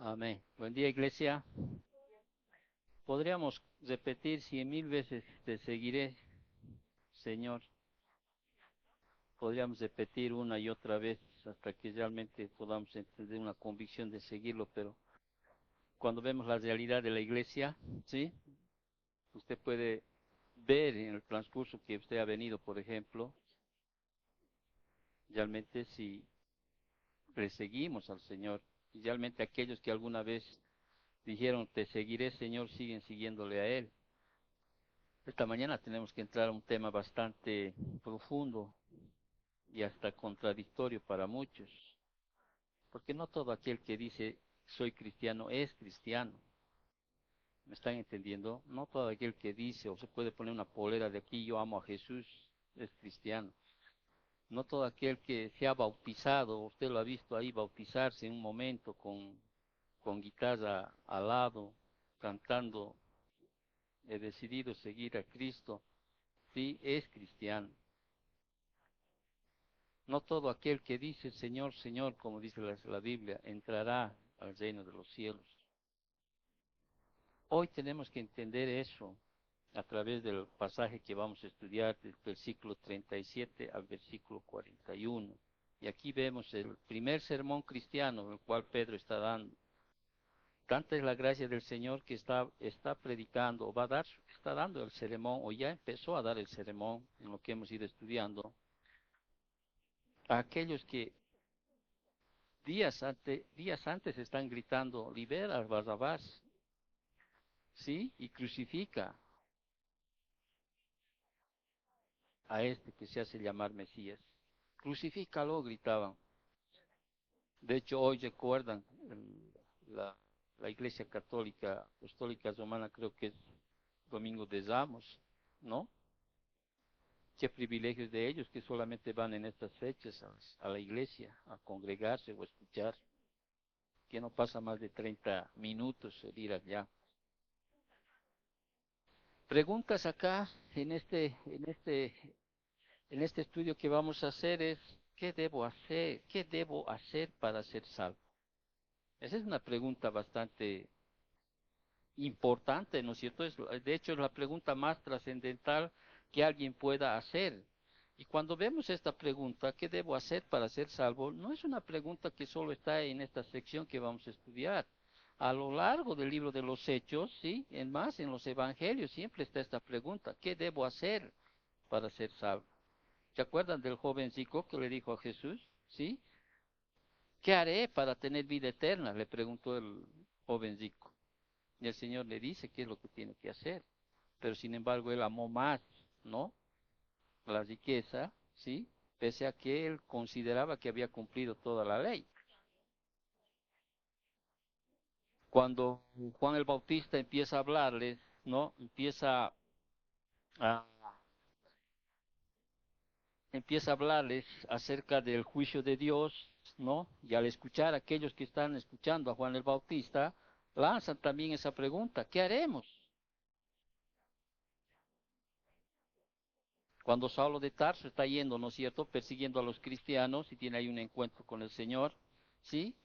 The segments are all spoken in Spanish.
Amén. Buen día, iglesia. Podríamos repetir 100.000 veces, te seguiré, Señor. Podríamos repetir una y otra vez hasta que realmente podamos entender una convicción de seguirlo, pero cuando vemos la realidad de la iglesia, ¿sí? Usted puede ver en el transcurso que usted ha venido, por ejemplo, realmente si le seguimos al Señor, y realmente aquellos que alguna vez dijeron, te seguiré, Señor, siguen siguiéndole a Él. Esta mañana tenemos que entrar a un tema bastante profundo y hasta contradictorio para muchos, porque no todo aquel que dice soy cristiano es cristiano. ¿Me están entendiendo? No todo aquel que dice o se puede poner una polera de aquí yo amo a Jesús es cristiano. No todo aquel que se ha bautizado, usted lo ha visto ahí bautizarse en un momento con guitarra al lado, cantando, he decidido seguir a Cristo, sí, es cristiano. No todo aquel que dice Señor, Señor, como dice la Biblia, entrará al reino de los cielos. Hoy tenemos que entender eso a través del pasaje que vamos a estudiar del versículo 37 al versículo 41. Y aquí vemos el primer sermón cristiano, el cual Pedro está dando. Tanta es la gracia del Señor que está predicando, o va a dar, está dando el sermón, o ya empezó a dar el sermón en lo que hemos ido estudiando, a aquellos que días antes están gritando, libera a Barrabás, ¿sí? Y crucifica a este que se hace llamar Mesías. Crucifícalo, gritaban. De hecho, hoy recuerdan la, la Iglesia Católica Apostólica Romana, creo que es Domingo de Ramos, ¿no? Qué privilegios de ellos que solamente van en estas fechas a la iglesia, a congregarse o a escuchar, que no pasa más de 30 minutos el ir allá. Preguntas acá en este estudio que vamos a hacer es, ¿qué debo hacer? ¿Qué debo hacer para ser salvo? Esa es una pregunta bastante importante, ¿no es cierto? De hecho, es la pregunta más trascendental que alguien pueda hacer. Y cuando vemos esta pregunta, ¿qué debo hacer para ser salvo? No es una pregunta que solo está en esta sección que vamos a estudiar. A lo largo del libro de los Hechos, sí, en los Evangelios siempre está esta pregunta, ¿qué debo hacer para ser salvo? ¿Se acuerdan del jovencito que le dijo a Jesús? ¿Sí? ¿Qué haré para tener vida eterna? Le preguntó el jovencito. Y el Señor le dice qué es lo que tiene que hacer. Pero sin embargo él amó más, ¿no? La riqueza, ¿sí? Pese a que él consideraba que había cumplido toda la ley. Cuando Juan el Bautista empieza a hablarles, ¿no? A, empieza a hablarles acerca del juicio de Dios, ¿no? Y al escuchar a aquellos que están escuchando a Juan el Bautista, lanzan también esa pregunta, ¿qué haremos? Cuando Saulo de Tarso está yendo, ¿no es cierto?, persiguiendo a los cristianos y tiene ahí un encuentro con el Señor, ¿sí?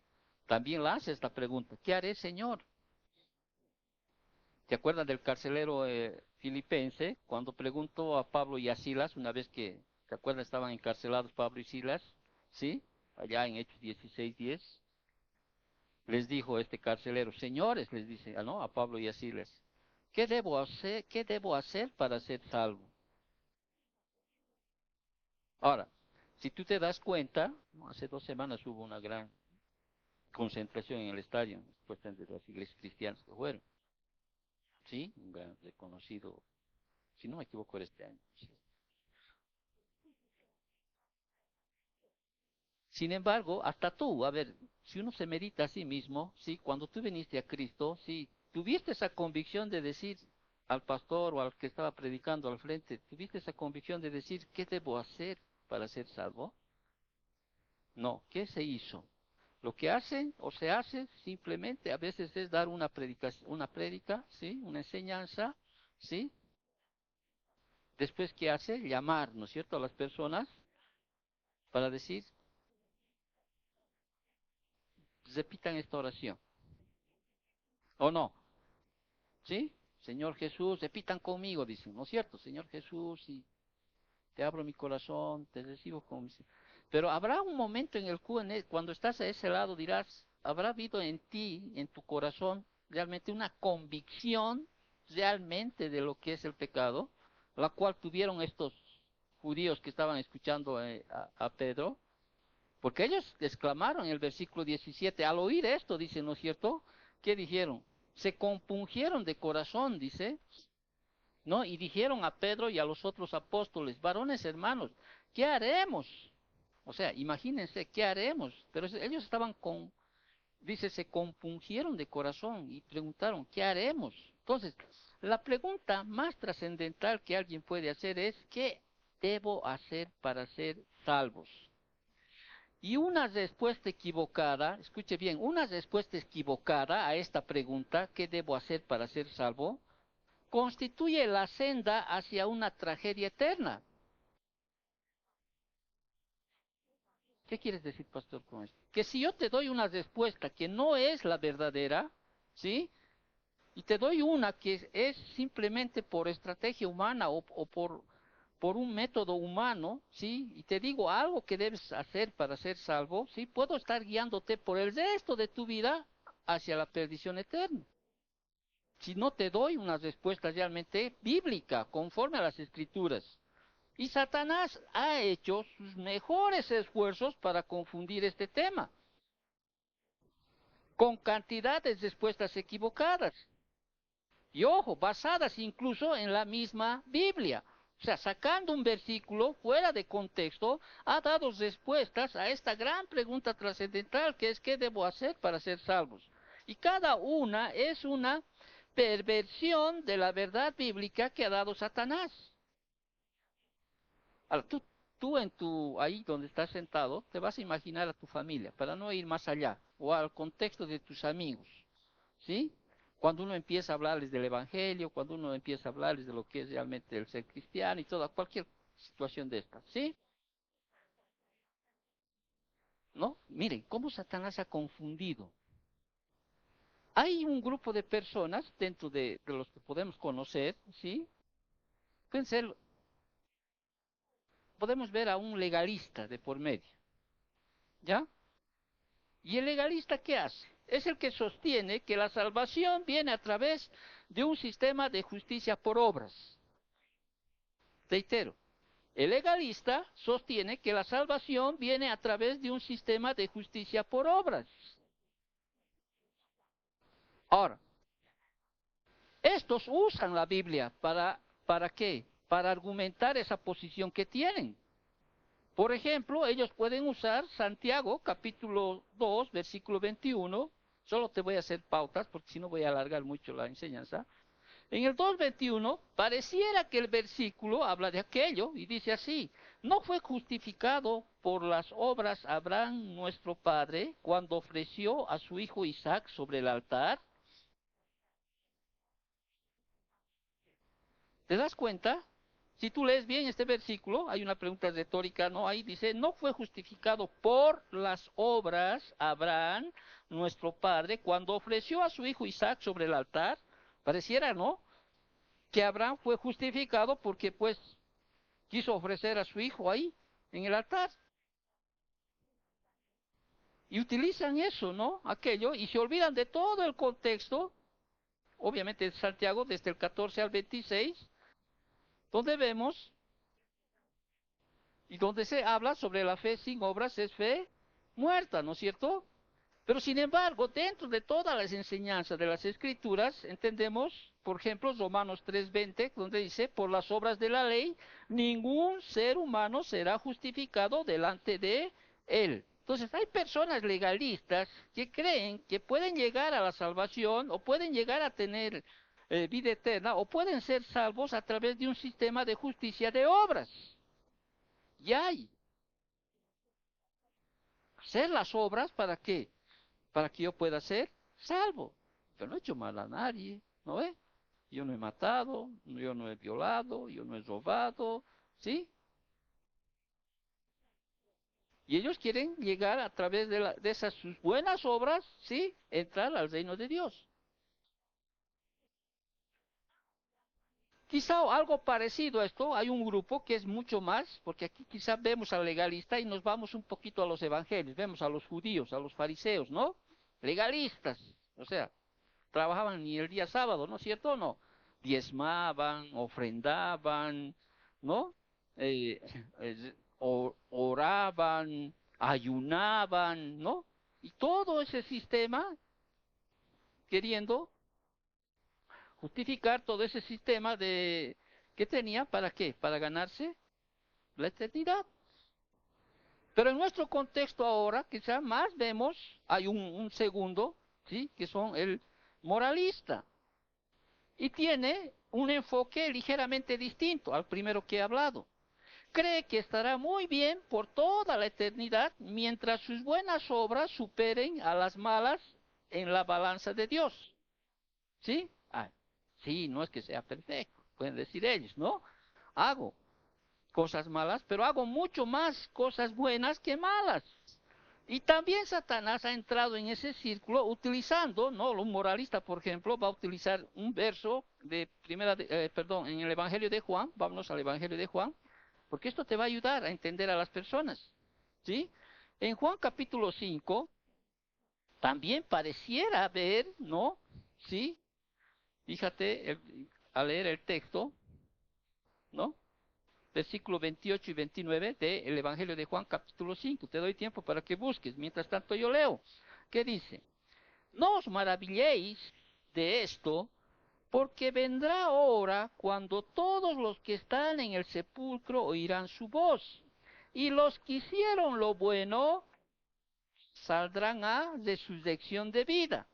También le hace esta pregunta, ¿qué haré, Señor? ¿Te acuerdas del carcelero filipense cuando preguntó a Pablo y a Silas, una vez que, ¿te acuerdas? Estaban encarcelados Pablo y Silas, ¿sí? Allá en Hechos 16:10. Les dijo este carcelero, señores, les dice, ¿no? A Pablo y a Silas, ¿qué debo hacer para ser salvo? Ahora, si tú te das cuenta, ¿no? Hace 2 semanas hubo una gran concentración en el estadio, supuestamente de las iglesias cristianas que fueron, ¿sí? Un gran reconocido, si no me equivoco, era este año. ¿Sí? Sin embargo, hasta tú, a ver, si uno se medita a sí mismo, ¿sí? Cuando tú viniste a Cristo, ¿sí? Tuviste esa convicción de decir al pastor o al que estaba predicando al frente, tuviste esa convicción de decir, ¿qué debo hacer para ser salvo? No, ¿qué se hizo? Lo que hacen o se hace simplemente a veces es dar una prédica, ¿sí? Una enseñanza, ¿sí? Después, ¿qué hace? Llamar, ¿no es cierto?, a las personas para decir, repitan esta oración. ¿O no? ¿Sí? Señor Jesús, repitan conmigo, dicen, ¿no es cierto? Señor Jesús, y te abro mi corazón, te recibo como mi... Pero habrá un momento en el cual, cuando estás a ese lado, dirás, ¿habrá habido en ti, en tu corazón, realmente una convicción realmente de lo que es el pecado, la cual tuvieron estos judíos que estaban escuchando a Pedro? Porque ellos exclamaron en el versículo 17, al oír esto, dice, ¿no es cierto? ¿Qué dijeron? Se compungieron de corazón, dice, ¿no? Y dijeron a Pedro y a los otros apóstoles, varones hermanos, ¿qué haremos? O sea, imagínense, ¿qué haremos? Pero ellos estaban dice, se compungieron de corazón y preguntaron, ¿qué haremos? Entonces, la pregunta más trascendental que alguien puede hacer es, ¿qué debo hacer para ser salvos? Y una respuesta equivocada, escuche bien, una respuesta equivocada a esta pregunta, ¿qué debo hacer para ser salvo? Constituye la senda hacia una tragedia eterna. ¿Qué quieres decir, pastor, con esto? Que si yo te doy una respuesta que no es la verdadera, ¿sí? Y te doy una que es simplemente por estrategia humana o por un método humano, ¿sí? Y te digo algo que debes hacer para ser salvo, ¿sí? Puedo estar guiándote por el resto de tu vida hacia la perdición eterna. Si no te doy una respuesta realmente bíblica, conforme a las escrituras. Y Satanás ha hecho sus mejores esfuerzos para confundir este tema, con cantidades de respuestas equivocadas. Y ojo, basadas incluso en la misma Biblia. O sea, sacando un versículo fuera de contexto, ha dado respuestas a esta gran pregunta trascendental que es ¿qué debo hacer para ser salvos? Y cada una es una perversión de la verdad bíblica que ha dado Satanás. Ahora, tú ahí donde estás sentado, te vas a imaginar a tu familia, para no ir más allá, o al contexto de tus amigos, ¿sí? Cuando uno empieza a hablarles del Evangelio, cuando uno empieza a hablarles de lo que es realmente el ser cristiano y toda, cualquier situación de esta, ¿sí? ¿No? Miren, cómo Satanás ha confundido. Hay un grupo de personas dentro de los que podemos conocer, ¿sí? Pueden ser, podemos ver a un legalista de por medio, ¿ya? ¿Y el legalista qué hace? Es el que sostiene que la salvación viene a través de un sistema de justicia por obras. Reitero, el legalista sostiene que la salvación viene a través de un sistema de justicia por obras. Ahora, estos usan la Biblia ¿para qué? Para argumentar esa posición que tienen. Por ejemplo, ellos pueden usar Santiago capítulo 2, versículo 21. Solo te voy a hacer pautas porque si no voy a alargar mucho la enseñanza. En el 2:21 pareciera que el versículo habla de aquello y dice así, ¿no fue justificado por las obras Abraham nuestro padre cuando ofreció a su hijo Isaac sobre el altar? ¿Te das cuenta? Si tú lees bien este versículo, hay una pregunta retórica, ¿no? Ahí dice, ¿no fue justificado por las obras Abraham nuestro padre cuando ofreció a su hijo Isaac sobre el altar? Pareciera, ¿no? Que Abraham fue justificado porque pues quiso ofrecer a su hijo ahí, en el altar. Y utilizan eso, ¿no? Aquello, y se olvidan de todo el contexto, obviamente de Santiago, desde el 14 al 26, donde vemos y donde se habla sobre la fe sin obras es fe muerta, ¿no es cierto? Pero sin embargo, dentro de todas las enseñanzas de las Escrituras, entendemos, por ejemplo, Romanos 3:20, donde dice, por las obras de la ley, ningún ser humano será justificado delante de él. Entonces, hay personas legalistas que creen que pueden llegar a la salvación o pueden llegar a tener vida eterna o pueden ser salvos a través de un sistema de justicia de obras. Y hay hacer las obras para qué? Para que yo pueda ser salvo. Pero no he hecho mal a nadie, ¿no ve? Yo no he matado, yo no he violado, yo no he robado, ¿sí? Y ellos quieren llegar a través de esas sus buenas obras, ¿sí? Entrar al reino de Dios. Quizá algo parecido a esto, hay un grupo que es mucho más, porque aquí quizá vemos al legalista y nos vamos un poquito a los evangelios, vemos a los judíos, a los fariseos, ¿no? Legalistas, o sea, trabajaban ni el día sábado, ¿no es cierto o no? Diezmaban, ofrendaban, ¿no? Eh, oraban, ayunaban, ¿no? Y todo ese sistema, queriendo justificar todo ese sistema de que tenía, ¿para qué? Para ganarse la eternidad. Pero en nuestro contexto ahora, quizá más vemos, hay un segundo, ¿sí? Que son el moralista. Y tiene un enfoque ligeramente distinto al primero que he hablado. Cree que estará muy bien por toda la eternidad mientras sus buenas obras superen a las malas en la balanza de Dios. ¿Sí? Ah, sí, no es que sea perfecto, pueden decir ellos, ¿no? Hago cosas malas, pero hago mucho más cosas buenas que malas. Y también Satanás ha entrado en ese círculo utilizando, ¿no? Un moralista, por ejemplo, va a utilizar un verso de perdón, en el Evangelio de Juan, vámonos al Evangelio de Juan, porque esto te va a ayudar a entender a las personas, ¿sí? En Juan capítulo 5 también pareciera haber, ¿no? ¿Sí? Fíjate al leer el texto, ¿no? Versículo 28 y 29 del Evangelio de Juan capítulo 5. Te doy tiempo para que busques. Mientras tanto yo leo. ¿Qué dice? No os maravilléis de esto, porque vendrá hora cuando todos los que están en el sepulcro oirán su voz, y los que hicieron lo bueno saldrán a resurrección de vida,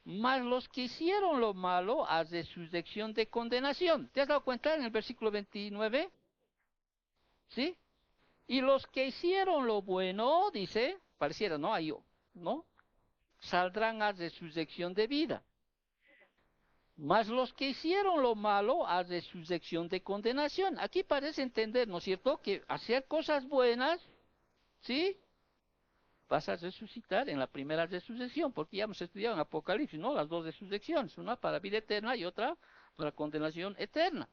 mas los que hicieron lo malo a resurrección de condenación. ¿Te has dado cuenta en el versículo 29? ¿Sí? Y los que hicieron lo bueno, dice, pareciera, ¿no? Ahí, ¿no? Saldrán a resurrección de vida. Mas los que hicieron lo malo, a resurrección de condenación. Aquí parece entender, ¿no es cierto?, que hacer cosas buenas, ¿sí? Vas a resucitar en la primera resurrección, porque ya hemos estudiado en Apocalipsis, ¿no? Las dos resurrecciones, una para vida eterna y otra para condenación eterna.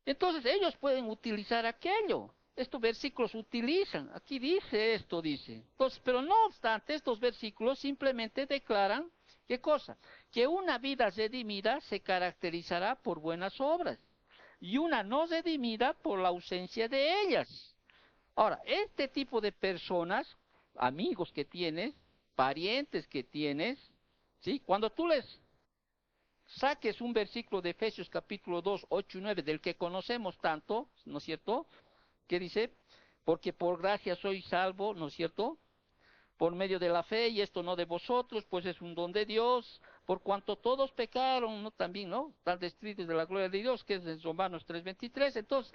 Entonces ellos pueden utilizar aquello. Estos versículos utilizan. Aquí dice esto, dice. Entonces, pero no obstante, estos versículos simplemente declaran, ¿qué cosa? Que una vida redimida se caracterizará por buenas obras y una no redimida por la ausencia de ellas. Ahora, este tipo de personas, amigos que tienes, parientes que tienes, ¿sí? Cuando tú les saques un versículo de Efesios capítulo 2, 8 y 9, del que conocemos tanto, ¿no es cierto? Que dice, porque por gracia soy salvo, ¿no es cierto? Por medio de la fe, y esto no de vosotros, pues es un don de Dios, por cuanto todos pecaron, ¿no? También, ¿no? Están destituidos de la gloria de Dios, que es en Romanos 3:23. Entonces,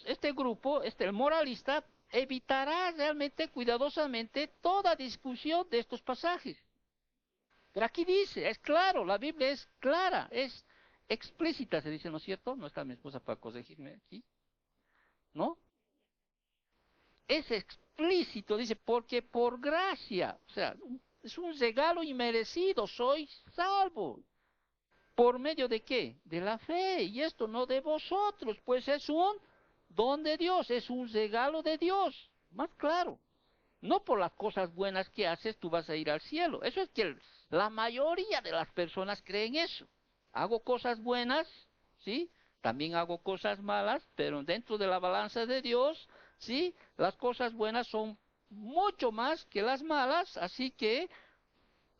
este grupo, el moralista, evitará realmente cuidadosamente toda discusión de estos pasajes. Pero aquí dice, es claro, la Biblia es clara, es explícita, se dice, ¿no es cierto? No está mi esposa para corregirme aquí, ¿no? Es explícito, dice, porque por gracia, o sea, es un regalo inmerecido, sois salvos. ¿Por medio de qué? De la fe, y esto no de vosotros, pues es un don de Dios, es un regalo de Dios, más claro. No por las cosas buenas que haces tú vas a ir al cielo. Eso es que la mayoría de las personas creen eso. Hago cosas buenas, ¿sí? También hago cosas malas, pero dentro de la balanza de Dios, ¿sí? Las cosas buenas son mucho más que las malas, así que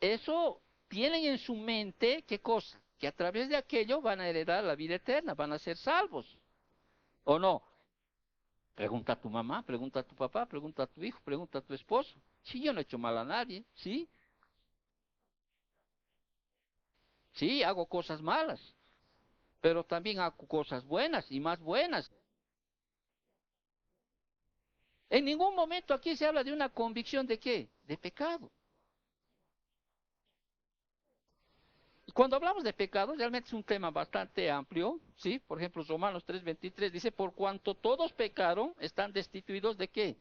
eso tienen en su mente, ¿qué cosa? Que a través de aquello van a heredar la vida eterna, van a ser salvos. ¿O no? Pregunta a tu mamá, pregunta a tu papá, pregunta a tu hijo, pregunta a tu esposo. Si yo no he hecho mal a nadie, sí, sí, hago cosas malas, pero también hago cosas buenas y más buenas. En ningún momento aquí se habla de una convicción de qué, de pecado. Y cuando hablamos de pecado, realmente es un tema bastante amplio, ¿sí? Por ejemplo, Romanos 3:23 dice, por cuanto todos pecaron, están destituidos de qué,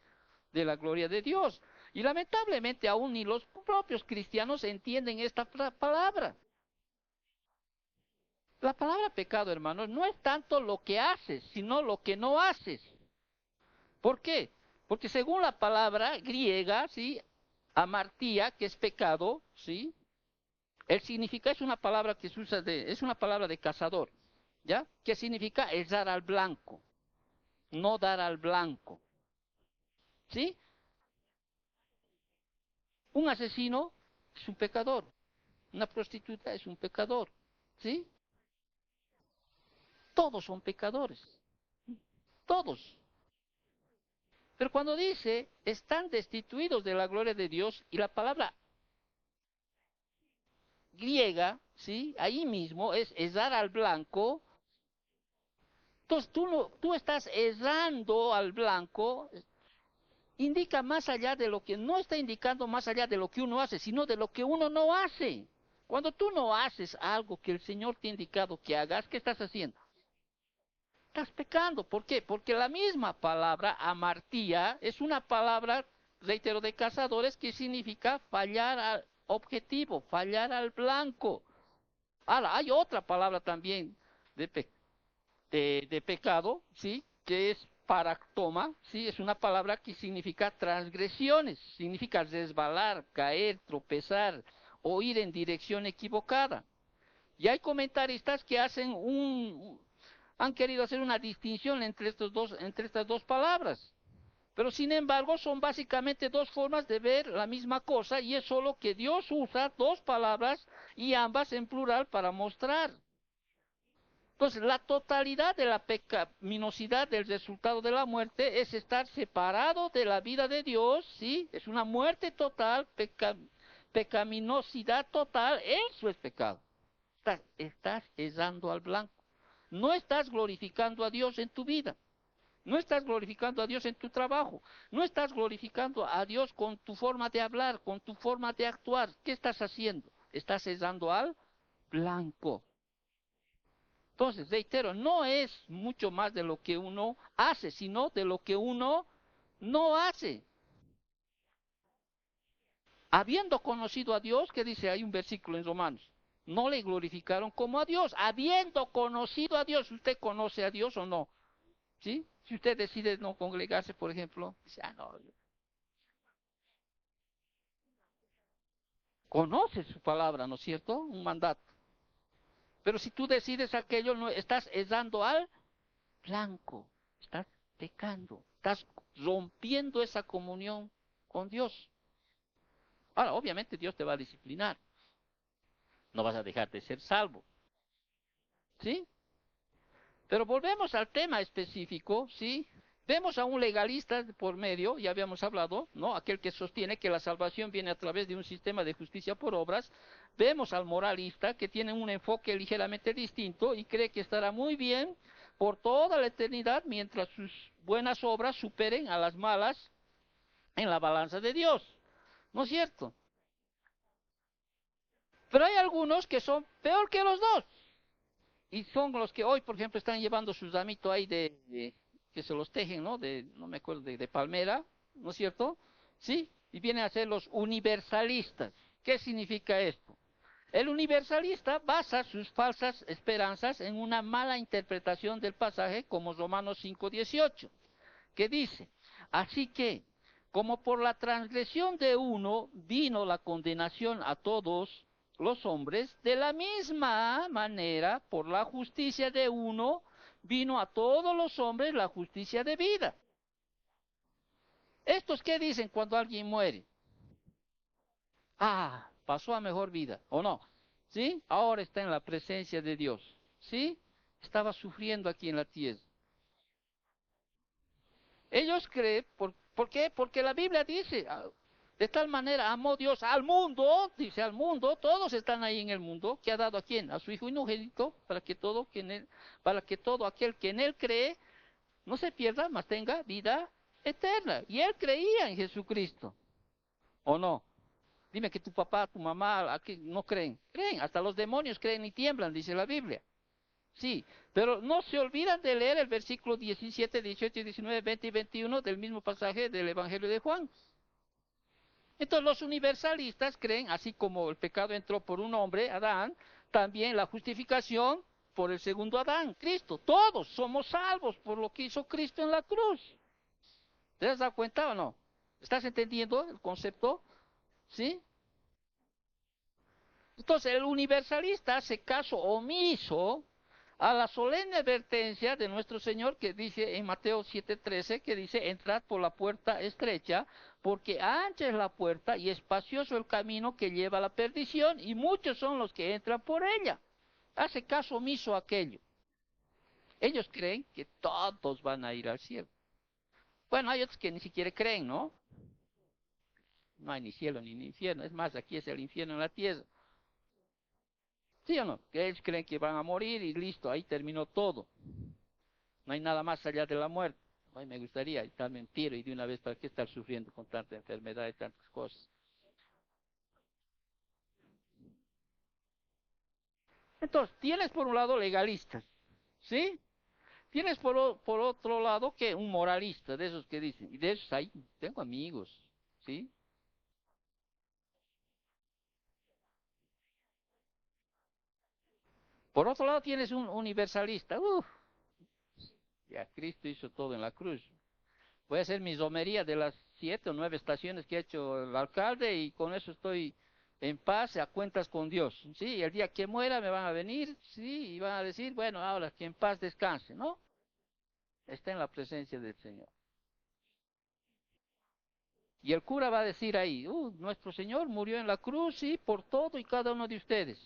de la gloria de Dios. Y lamentablemente aún ni los propios cristianos entienden esta palabra. La palabra pecado, hermanos, no es tanto lo que haces, sino lo que no haces. ¿Por qué? Porque según la palabra griega, ¿sí? Amartía, que es pecado, ¿sí? El significado es una palabra que se usa es una palabra de cazador, ¿ya? Que significa es dar al blanco, no dar al blanco, ¿sí? Un asesino es un pecador, una prostituta es un pecador, ¿sí? Todos son pecadores, todos. Pero cuando dice, están destituidos de la gloria de Dios, y la palabra griega, ¿sí? Ahí mismo es dar al blanco. Entonces tú, no, tú estás errando al blanco, indica más allá de lo que, no está indicando más allá de lo que uno hace, sino de lo que uno no hace. Cuando tú no haces algo que el Señor te ha indicado que hagas, ¿qué estás haciendo? Estás pecando. ¿Por qué? Porque la misma palabra amartía es una palabra, reitero, de cazadores que significa fallar al objetivo, fallar al blanco. Ahora, hay otra palabra también de, de pecado, ¿sí? Que es paractoma, ¿sí? Es una palabra que significa transgresiones, significa resbalar, caer, tropezar o ir en dirección equivocada. Y hay comentaristas que han querido hacer una distinción entre estas dos palabras. Pero sin embargo son básicamente dos formas de ver la misma cosa y es solo que Dios usa dos palabras y ambas en plural para mostrar. Entonces, la totalidad de la pecaminosidad del resultado de la muerte es estar separado de la vida de Dios, ¿sí? Es una muerte total, pecaminosidad total, eso es pecado. Estás errando al blanco. No estás glorificando a Dios en tu vida. No estás glorificando a Dios en tu trabajo. No estás glorificando a Dios con tu forma de hablar, con tu forma de actuar. ¿Qué estás haciendo? Estás errando al blanco. Entonces, reitero, no es mucho más de lo que uno hace, sino de lo que uno no hace. Habiendo conocido a Dios, ¿qué dice? Hay un versículo en Romanos. No le glorificaron como a Dios. Habiendo conocido a Dios, ¿usted conoce a Dios o no? ¿Sí? Si usted decide no congregarse, por ejemplo, dice, ah, no, conoce su palabra, ¿no es cierto? Un mandato. Pero si tú decides aquello, no, estás dando al blanco, estás pecando, estás rompiendo esa comunión con Dios. Ahora, obviamente Dios te va a disciplinar, no vas a dejar de ser salvo, ¿sí? Pero volvemos al tema específico, ¿sí? Vemos a un legalista por medio, ya habíamos hablado, ¿no? Aquel que sostiene que la salvación viene a través de un sistema de justicia por obras. Vemos al moralista que tiene un enfoque ligeramente distinto y cree que estará muy bien por toda la eternidad mientras sus buenas obras superen a las malas en la balanza de Dios. ¿No es cierto? Pero hay algunos que son peor que los dos. Y son los que hoy, por ejemplo, están llevando sus ramitos ahí que se los tejen, ¿no? No me acuerdo, de palmera, ¿no es cierto? ¿Sí? Y vienen a ser los universalistas. ¿Qué significa esto? El universalista basa sus falsas esperanzas en una mala interpretación del pasaje como Romanos 5:18, que dice, así que, como por la transgresión de uno vino la condenación a todos los hombres, de la misma manera, por la justicia de uno, vino a todos los hombres la justicia de vida. ¿Estos qué dicen cuando alguien muere? Ah, pasó a mejor vida, ¿o no? ¿Sí? Ahora está en la presencia de Dios. ¿Sí? Estaba sufriendo aquí en la tierra. Ellos creen, ¿por qué? Porque la Biblia dice, de tal manera amó Dios al mundo, dice al mundo, todos están ahí en el mundo, que ha dado a quién, a su Hijo unigénito, para que todo aquel que en él cree no se pierda, mas tenga vida eterna. Y él creía en Jesucristo, ¿o no? Dime que tu papá, tu mamá, aquí no creen, creen, hasta los demonios creen y tiemblan, dice la Biblia. Sí, pero no se olvidan de leer el versículo 17, 18, 19, 20 y 21 del mismo pasaje del Evangelio de Juan. Entonces los universalistas creen, así como el pecado entró por un hombre, Adán, también la justificación por el segundo Adán, Cristo. Todos somos salvos por lo que hizo Cristo en la cruz. ¿Te has dado cuenta o no? ¿Estás entendiendo el concepto? ¿Sí? Entonces el universalista hace caso omiso a la solemne advertencia de nuestro Señor que dice en Mateo 7:13, que dice, entrad por la puerta estrecha, porque ancha es la puerta y espacioso el camino que lleva a la perdición, y muchos son los que entran por ella. Hace caso omiso a aquello. Ellos creen que todos van a ir al cielo. Bueno, hay otros que ni siquiera creen, ¿no? No hay ni cielo ni infierno. Es más, aquí es el infierno en la tierra. ¿Sí o no? Que ellos creen que van a morir y listo, ahí terminó todo. No hay nada más allá de la muerte. Ay, me gustaría darme un tiro y de una vez, ¿para qué estar sufriendo con tanta enfermedad y tantas cosas? Entonces, tienes por un lado legalistas, ¿sí? Tienes por otro lado que un moralista, de esos que dicen, y de esos ahí tengo amigos, ¿sí? Por otro lado tienes un universalista, ya Cristo hizo todo en la cruz. Voy a hacer mis romerías de las 7 o 9 estaciones que ha hecho el alcalde y con eso estoy en paz, a cuentas con Dios. Sí, el día que muera me van a venir, sí, y van a decir, bueno, ahora que en paz descanse, ¿no? Está en la presencia del Señor. Y el cura va a decir ahí, nuestro Señor murió en la cruz, sí, por todo y cada uno de ustedes.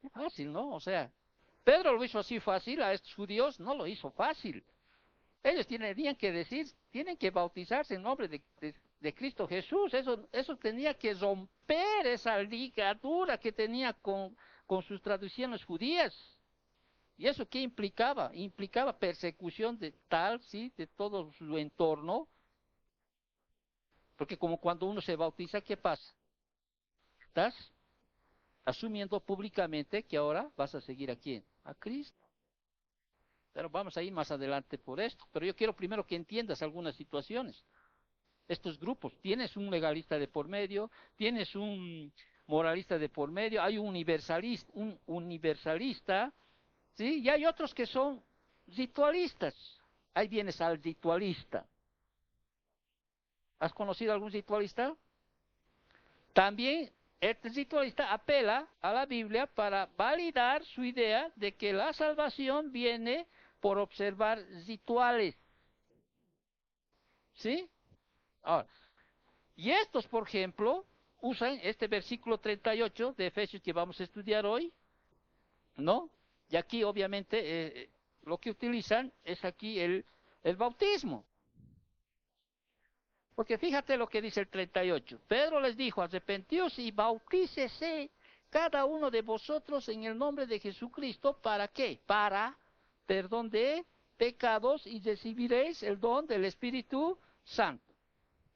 Es fácil, ¿no? O sea, Pedro lo hizo así fácil, a estos judíos no lo hizo fácil. Ellos tenían que decir, tienen que bautizarse en nombre de Cristo Jesús. Eso tenía que romper esa ligadura que tenía con sus tradiciones judías. ¿Y eso qué implicaba? Implicaba persecución de tal, sí, de todo su entorno. Porque como cuando uno se bautiza, ¿qué pasa? Estás asumiendo públicamente que ahora vas a seguir a quién? A Cristo. Pero vamos a ir más adelante por esto. Pero yo quiero primero que entiendas algunas situaciones. Estos grupos. Tienes un legalista de por medio, tienes un moralista de por medio, hay un universalista, ¿sí? Y hay otros que son ritualistas. Ahí vienes al ritualista. ¿Has conocido algún ritualista? También este ritualista apela a la Biblia para validar su idea de que la salvación viene por observar rituales, ¿sí? Ahora, y estos, por ejemplo, usan este versículo 38 de Efesios que vamos a estudiar hoy, ¿no? Y aquí, obviamente, lo que utilizan es aquí el bautismo. Porque fíjate lo que dice el 38. Pedro les dijo, arrepentíos y bautícese cada uno de vosotros en el nombre de Jesucristo. ¿Para qué? Para perdón de pecados y recibiréis el don del Espíritu Santo.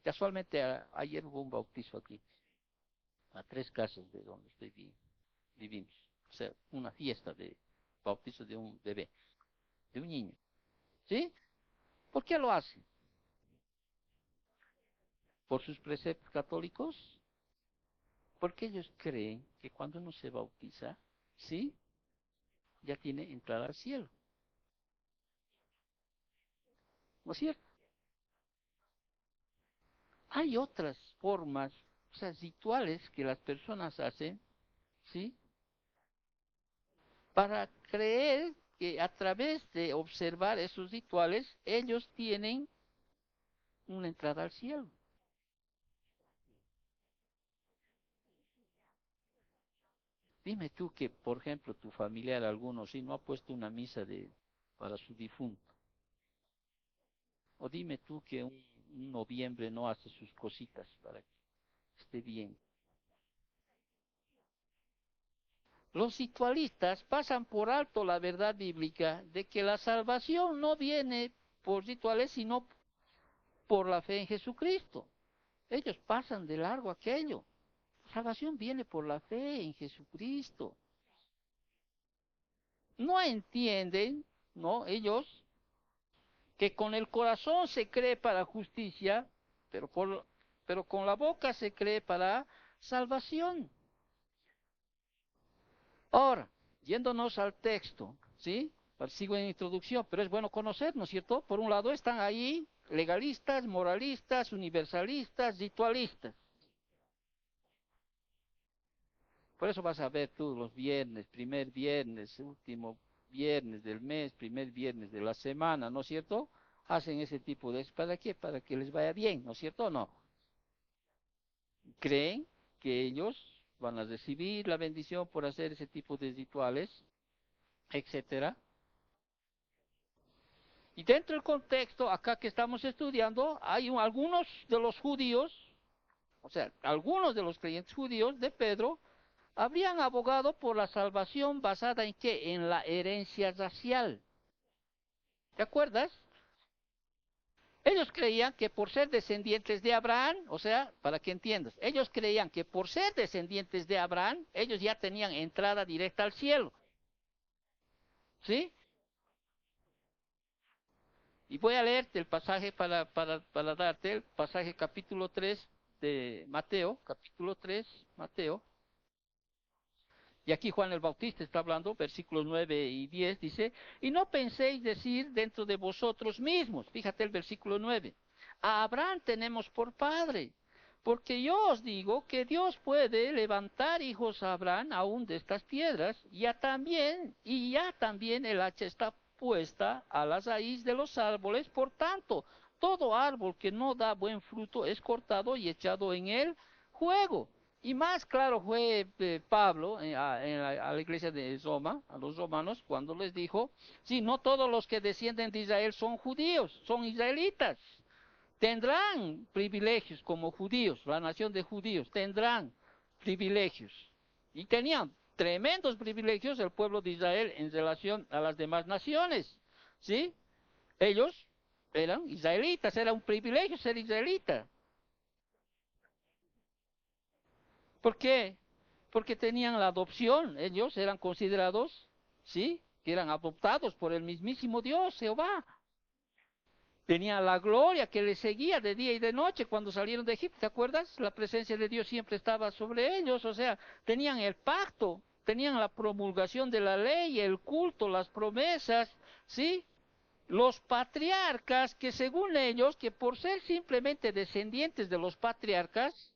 Casualmente ayer hubo un bautizo aquí, a 3 casas de donde vivimos. O sea, una fiesta de bautizo de un bebé, de un niño. ¿Sí? ¿Por qué lo hacen? ¿Por sus preceptos católicos? Porque ellos creen que cuando uno se bautiza, ¿sí? Ya tiene entrada al cielo. ¿No es cierto? Hay otras formas, o sea, rituales que las personas hacen, ¿sí? Para creer que a través de observar esos rituales, ellos tienen una entrada al cielo. Dime tú que, por ejemplo, tu familiar alguno, si no ha puesto una misa para su difunto. O dime tú que un noviembre no hace sus cositas para que esté bien. Los ritualistas pasan por alto la verdad bíblica de que la salvación no viene por rituales, sino por la fe en Jesucristo. Ellos pasan de largo aquello. La salvación viene por la fe en Jesucristo. No entienden, ¿no? Ellos que con el corazón se cree para justicia, pero, pero con la boca se cree para salvación. Ahora, yéndonos al texto, ¿sí? Sigo en introducción, pero es bueno conocer, ¿no es cierto? Por un lado están ahí legalistas, moralistas, universalistas, ritualistas. Por eso vas a ver tú los viernes, primer viernes, último viernes del mes, primer viernes de la semana, ¿no es cierto? Hacen ese tipo de... ¿Para qué? Para que les vaya bien, ¿no es cierto o no? Creen que ellos van a recibir la bendición por hacer ese tipo de rituales, etcétera. Y dentro del contexto, acá que estamos estudiando, hay algunos de los judíos, o sea, algunos de los creyentes judíos de Pedro, habrían abogado por la salvación basada en qué? En la herencia racial. ¿Te acuerdas? Ellos creían que por ser descendientes de Abraham, o sea, para que entiendas, ellos creían que por ser descendientes de Abraham, ellos ya tenían entrada directa al cielo. ¿Sí? Y voy a leerte el pasaje para darte el pasaje capítulo 3 de Mateo, capítulo 3, Mateo. Y aquí Juan el Bautista está hablando, versículos 9 y 10, dice, y no penséis decir dentro de vosotros mismos, fíjate el versículo 9, a Abraham tenemos por padre, porque yo os digo que Dios puede levantar hijos a Abraham aún de estas piedras, ya también el hacha está puesta a la raíz de los árboles, por tanto, todo árbol que no da buen fruto es cortado y echado en el juego. Y más claro fue Pablo a la iglesia de Roma, a los romanos, cuando les dijo, sí, no todos los que descienden de Israel son judíos, son israelitas. Tendrán privilegios como judíos, la nación de judíos, tendrán privilegios. Y tenían tremendos privilegios el pueblo de Israel en relación a las demás naciones. ¿Sí? Ellos eran israelitas, era un privilegio ser israelita. ¿Por qué? Porque tenían la adopción, ellos eran considerados, ¿sí? Que eran adoptados por el mismísimo Dios, Jehová. Tenían la gloria que les seguía de día y de noche cuando salieron de Egipto, ¿te acuerdas? La presencia de Dios siempre estaba sobre ellos, o sea, tenían el pacto, tenían la promulgación de la ley, el culto, las promesas, ¿sí? Los patriarcas, que según ellos, que por ser simplemente descendientes de los patriarcas,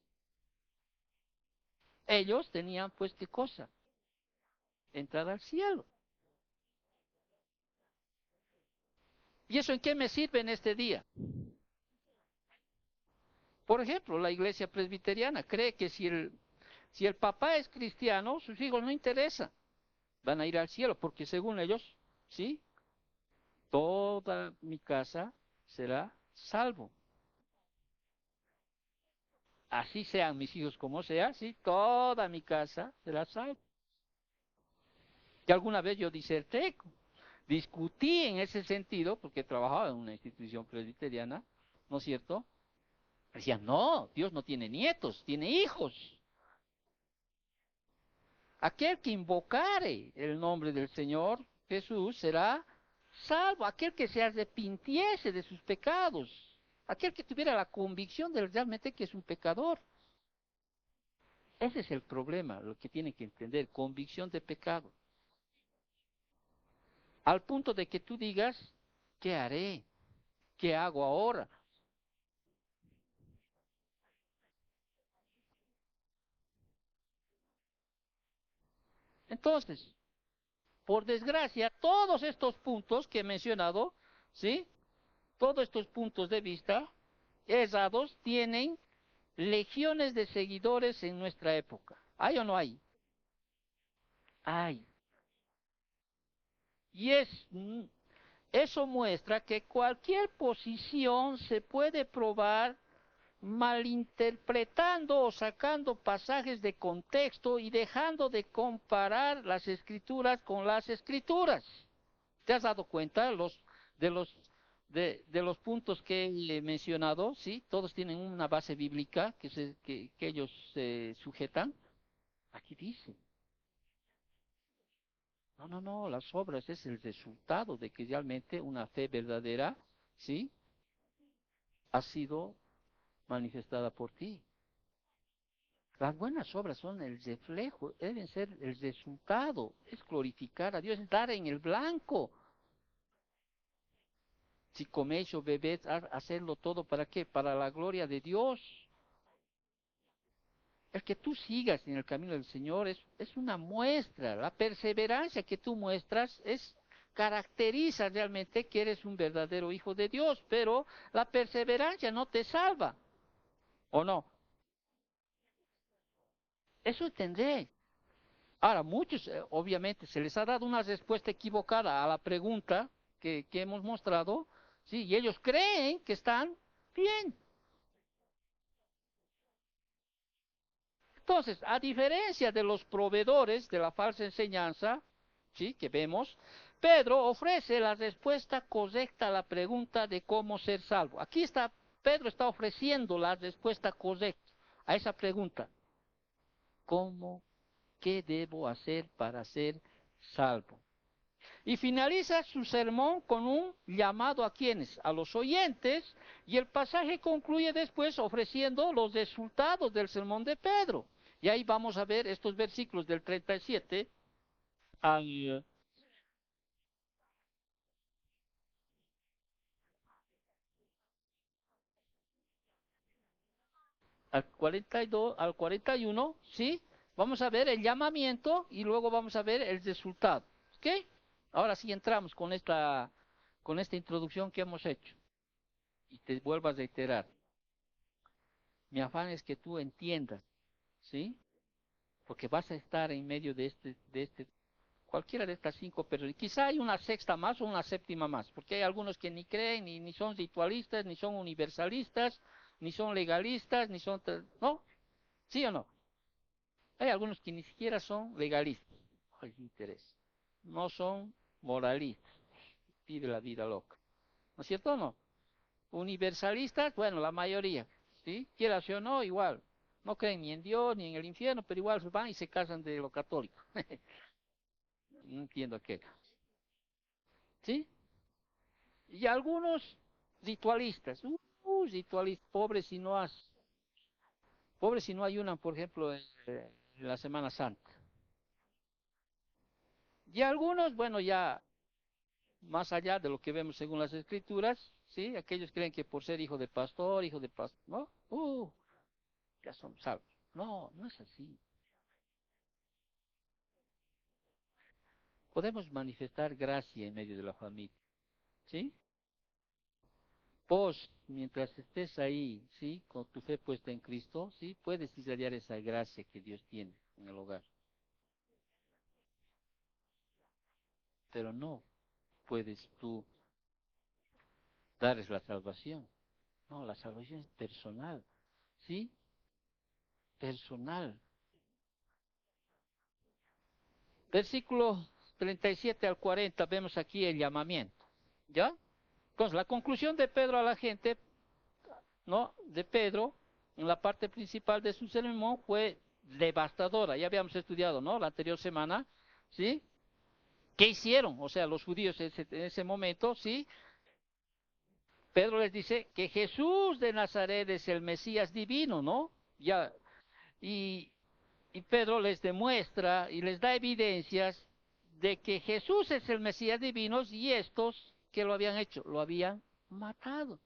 ellos tenían pues qué cosa, entrada al cielo. ¿Y eso en qué me sirve en este día? Por ejemplo, la iglesia presbiteriana cree que si el papá es cristiano, sus hijos no interesan, van a ir al cielo, porque según ellos, ¿sí? Toda mi casa será salvo. Así sean mis hijos como sea, ¿sí? Toda mi casa será salvo. Y alguna vez yo diserté, discutí en ese sentido, porque trabajaba en una institución presbiteriana, ¿no es cierto? Decían, no, Dios no tiene nietos, tiene hijos. Aquel que invocare el nombre del Señor Jesús será salvo. Aquel que se arrepintiese de sus pecados. Aquel que tuviera la convicción de realmente que es un pecador. Ese es el problema, lo que tienen que entender, convicción de pecado. Al punto de que tú digas, ¿qué haré? ¿Qué hago ahora? Entonces, por desgracia, todos estos puntos que he mencionado, ¿sí? Todos estos puntos de vista errados tienen legiones de seguidores en nuestra época. ¿Hay o no hay? Hay. Y eso muestra que cualquier posición se puede probar malinterpretando o sacando pasajes de contexto y dejando de comparar las escrituras con las escrituras. ¿Te has dado cuenta de los de los puntos que he mencionado? Sí, todos tienen una base bíblica que ellos se sujetan. Aquí dice. No, no, no, las obras es el resultado de que realmente una fe verdadera, ¿sí? Ha sido manifestada por ti. Las buenas obras son el reflejo, deben ser el resultado, es glorificar a Dios, es dar en el blanco. Si coméis o bebéis, hacerlo todo ¿para qué? Para la gloria de Dios. El que tú sigas en el camino del Señor es una muestra. La perseverancia que tú muestras caracteriza realmente que eres un verdadero hijo de Dios, pero la perseverancia no te salva, ¿o no? Eso entendé. Ahora, muchos, obviamente, se les ha dado una respuesta equivocada a la pregunta que hemos mostrado, ¿sí? Y ellos creen que están bien. Entonces, a diferencia de los proveedores de la falsa enseñanza, ¿sí? Que vemos, Pedro ofrece la respuesta correcta a la pregunta de cómo ser salvo. Aquí está, Pedro está ofreciendo la respuesta correcta a esa pregunta. ¿Cómo, qué debo hacer para ser salvo? Y finaliza su sermón con un llamado a quienes, a los oyentes, y el pasaje concluye después ofreciendo los resultados del sermón de Pedro. Y ahí vamos a ver estos versículos del 37 al, al 42, al 41, ¿sí? Vamos a ver el llamamiento y luego vamos a ver el resultado. ¿Ok? Ahora sí entramos con esta introducción que hemos hecho. Y te vuelvo a reiterar. Mi afán es que tú entiendas, ¿sí? Porque vas a estar en medio cualquiera de estas cinco personas. Quizá hay una sexta más o una séptima más, porque hay algunos que ni creen, ni son ritualistas, ni son universalistas, ni son legalistas, ni son, ¿no? ¿Sí o no? Hay algunos que ni siquiera son legalistas. Ay, interés. No son moralistas. Pide la vida loca. ¿No es cierto o no? Universalistas, bueno, la mayoría, ¿sí? Quieras o no, igual. No creen ni en Dios ni en el infierno, pero igual van y se casan de lo católico. No entiendo qué. ¿Sí? Y algunos ritualistas, ritualistas, pobres si no ayunan, por ejemplo, en la Semana Santa. Y algunos, bueno, ya más allá de lo que vemos según las escrituras, ¿sí? Aquellos creen que por ser hijo de pastor, ¿no? Ya son salvos. No, no es así. Podemos manifestar gracia en medio de la familia, ¿sí? Vos, mientras estés ahí, ¿sí? Con tu fe puesta en Cristo, ¿sí? Puedes irradiar esa gracia que Dios tiene en el hogar. Pero no puedes tú darles la salvación. No, la salvación es personal, ¿sí? Personal. Versículo 37 al 40, vemos aquí el llamamiento, ¿ya? Entonces, la conclusión de Pedro a la gente, ¿no? De Pedro, en la parte principal de su sermón, fue devastadora. Ya habíamos estudiado, ¿no? La anterior semana, ¿sí? ¿Qué hicieron? O sea, los judíos en ese momento, ¿sí? Pedro les dice que Jesús de Nazaret es el Mesías divino, ¿no? Ya, y, y Pedro les demuestra y les da evidencias de que Jesús es el Mesías divino y estos que lo habían hecho, lo habían matado,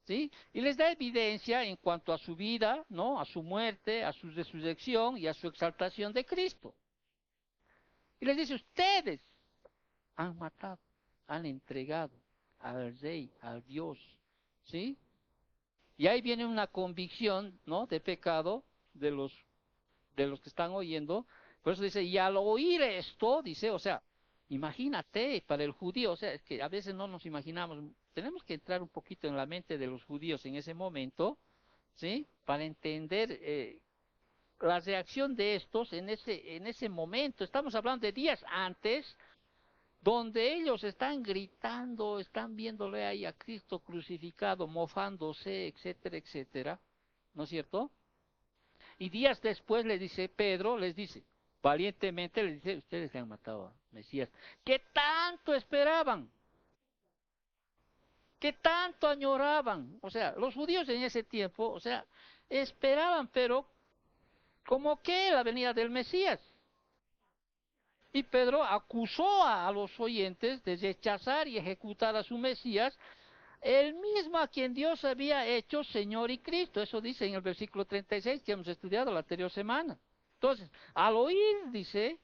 ¿sí? Y les da evidencia en cuanto a su vida, ¿no? A su muerte, a su resurrección y a su exaltación de Cristo. Y les dice, ustedes han matado, han entregado al Rey, al Dios, ¿sí? Y ahí viene una convicción, ¿no? De pecado de los que están oyendo. Por eso dice, y al oír esto, dice, o sea, imagínate para el judío, o sea, es que a veces no nos imaginamos, tenemos que entrar un poquito en la mente de los judíos en ese momento, ¿sí? Para entender la reacción de estos en ese momento. Estamos hablando de días antes, donde ellos están gritando, están viéndole ahí a Cristo crucificado, mofándose, etcétera, etcétera, ¿no es cierto? Y días después le dice Pedro, les dice, valientemente les dice, ustedes le han matado a Mesías. ¿Qué tanto esperaban? ¿Qué tanto añoraban? O sea, los judíos en ese tiempo, o sea, esperaban, pero como que la venida del Mesías. Y Pedro acusó a los oyentes de rechazar y ejecutar a su Mesías, el mismo a quien Dios había hecho Señor y Cristo. Eso dice en el versículo 36 que hemos estudiado la anterior semana. Entonces, al oír, dice,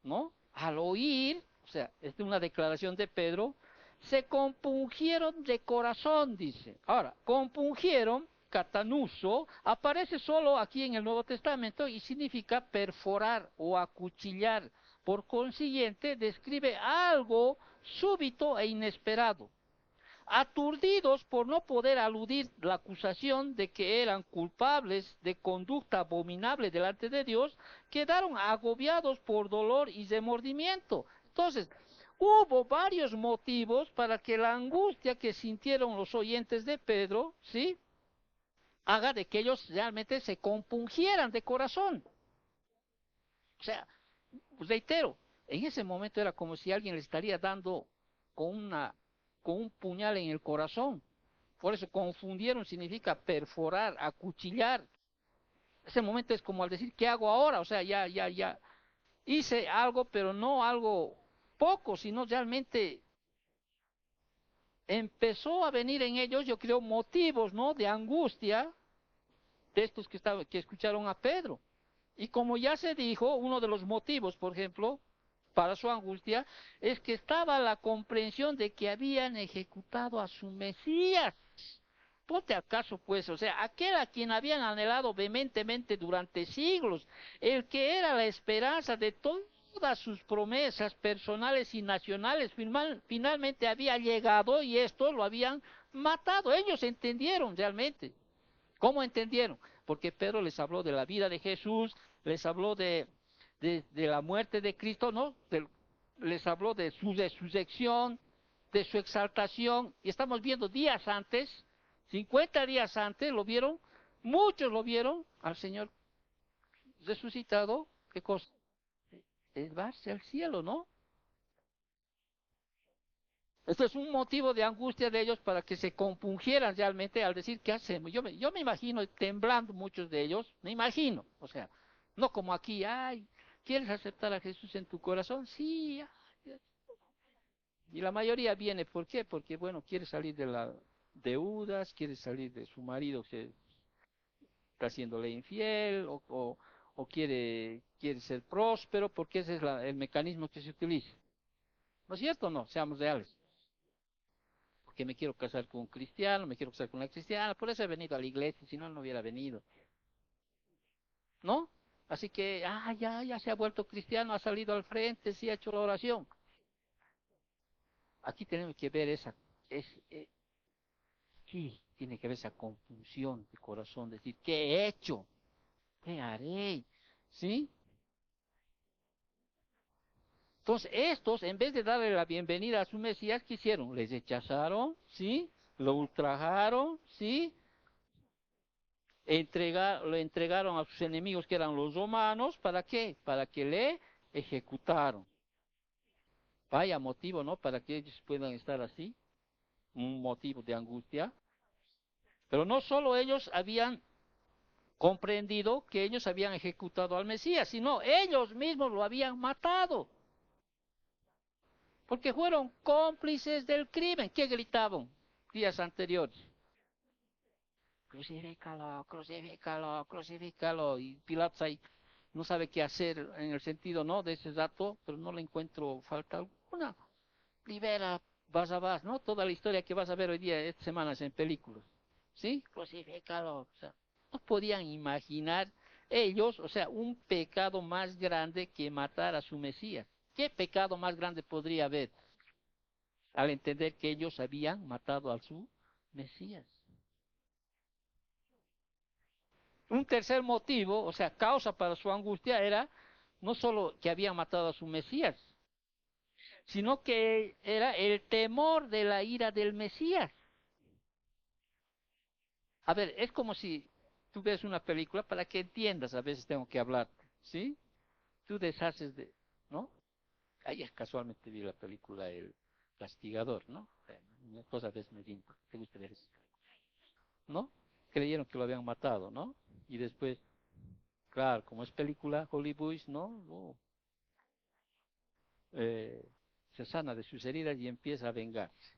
¿no? Al oír, o sea, es una declaración de Pedro, se compungieron de corazón, dice. Ahora, compungieron, catanuso, aparece solo aquí en el Nuevo Testamento y significa perforar o acuchillar. Por consiguiente, describe algo súbito e inesperado. Aturdidos por no poder aludir la acusación de que eran culpables de conducta abominable delante de Dios, quedaron agobiados por dolor y remordimiento. Entonces, hubo varios motivos para que la angustia que sintieron los oyentes de Pedro, ¿sí?, haga de que ellos realmente se compungieran de corazón. O sea, reitero, en ese momento era como si alguien le estaría dando con con un puñal en el corazón. Por eso confundieron significa perforar, acuchillar. Ese momento es como al decir, ¿qué hago ahora? O sea, ya hice algo, pero no algo poco, sino realmente empezó a venir en ellos, yo creo, motivos, ¿no?, de angustia de estos que escucharon a Pedro. Y como ya se dijo, uno de los motivos, por ejemplo, para su angustia, es que estaba la comprensión de que habían ejecutado a su Mesías. Ponte acaso, pues, o sea, aquel a quien habían anhelado vehementemente durante siglos, el que era la esperanza de todas sus promesas personales y nacionales, finalmente había llegado y estos lo habían matado. Ellos entendieron realmente. ¿Cómo entendieron? Porque Pedro les habló de la vida de Jesús, les habló de la muerte de Cristo, ¿no? Les habló de su resurrección, de su exaltación, y estamos viendo días antes, 50 días antes, lo vieron, muchos lo vieron al Señor resucitado, ¿qué cosa? Elevarse al cielo, ¿no? Esto es un motivo de angustia de ellos para que se compungieran realmente al decir, ¿qué hacemos? Yo me imagino temblando muchos de ellos, me imagino, o sea, no como aquí, ay, ¿quieres aceptar a Jesús en tu corazón? Sí, ay. Y la mayoría viene, ¿por qué? Porque, bueno, quiere salir de las deudas, quiere salir de su marido que está haciéndole infiel, o quiere ser próspero, porque ese es el mecanismo que se utiliza. ¿No es cierto o no? Seamos reales. Porque me quiero casar con un cristiano, me quiero casar con una cristiana, por eso he venido a la iglesia, si no, no hubiera venido, ¿no? Así que, ya se ha vuelto cristiano, ha salido al frente, sí ha hecho la oración. Aquí tenemos que ver aquí tiene que ver esa confusión de corazón, decir, ¿qué he hecho? ¿Qué haré? ¿Sí? Entonces, estos, en vez de darle la bienvenida a su Mesías, ¿qué hicieron? Les rechazaron, ¿sí? Lo ultrajaron, ¿sí? Lo entregaron a sus enemigos que eran los romanos, ¿para qué? Para que le ejecutaron. Vaya motivo, ¿no? Para que ellos puedan estar así, un motivo de angustia. Pero no solo ellos habían comprendido que ellos habían ejecutado al Mesías, sino ellos mismos lo habían matado, porque fueron cómplices del crimen. ¿Qué gritaban días anteriores? Crucifícalo, crucifícalo, crucifícalo. Y Pilatos ahí no sabe qué hacer en el sentido, ¿no?, de ese dato, pero no le encuentro falta alguna. Libera Barrabás, ¿no? Toda la historia que vas a ver hoy día, estas semanas en películas. ¿Sí? Crucifícalo. O sea, no podían imaginar ellos, o sea, un pecado más grande que matar a su Mesías. ¿Qué pecado más grande podría haber al entender que ellos habían matado a su Mesías? Un tercer motivo, o sea, causa para su angustia era no solo que habían matado a su Mesías, sino que era el temor de la ira del Mesías. A ver, es como si tú ves una película, para que entiendas, a veces tengo que hablar, ¿sí? Tú deshaces ¿no? Ayer casualmente vi la película El Castigador, ¿no? Una cosa de Medina, te gusta ver eso, ¿no? Creyeron que lo habían matado, ¿no? Y después Claro, como es película Hollywood, ¿no? Eh, Se sana de sus heridas y empieza a vengarse.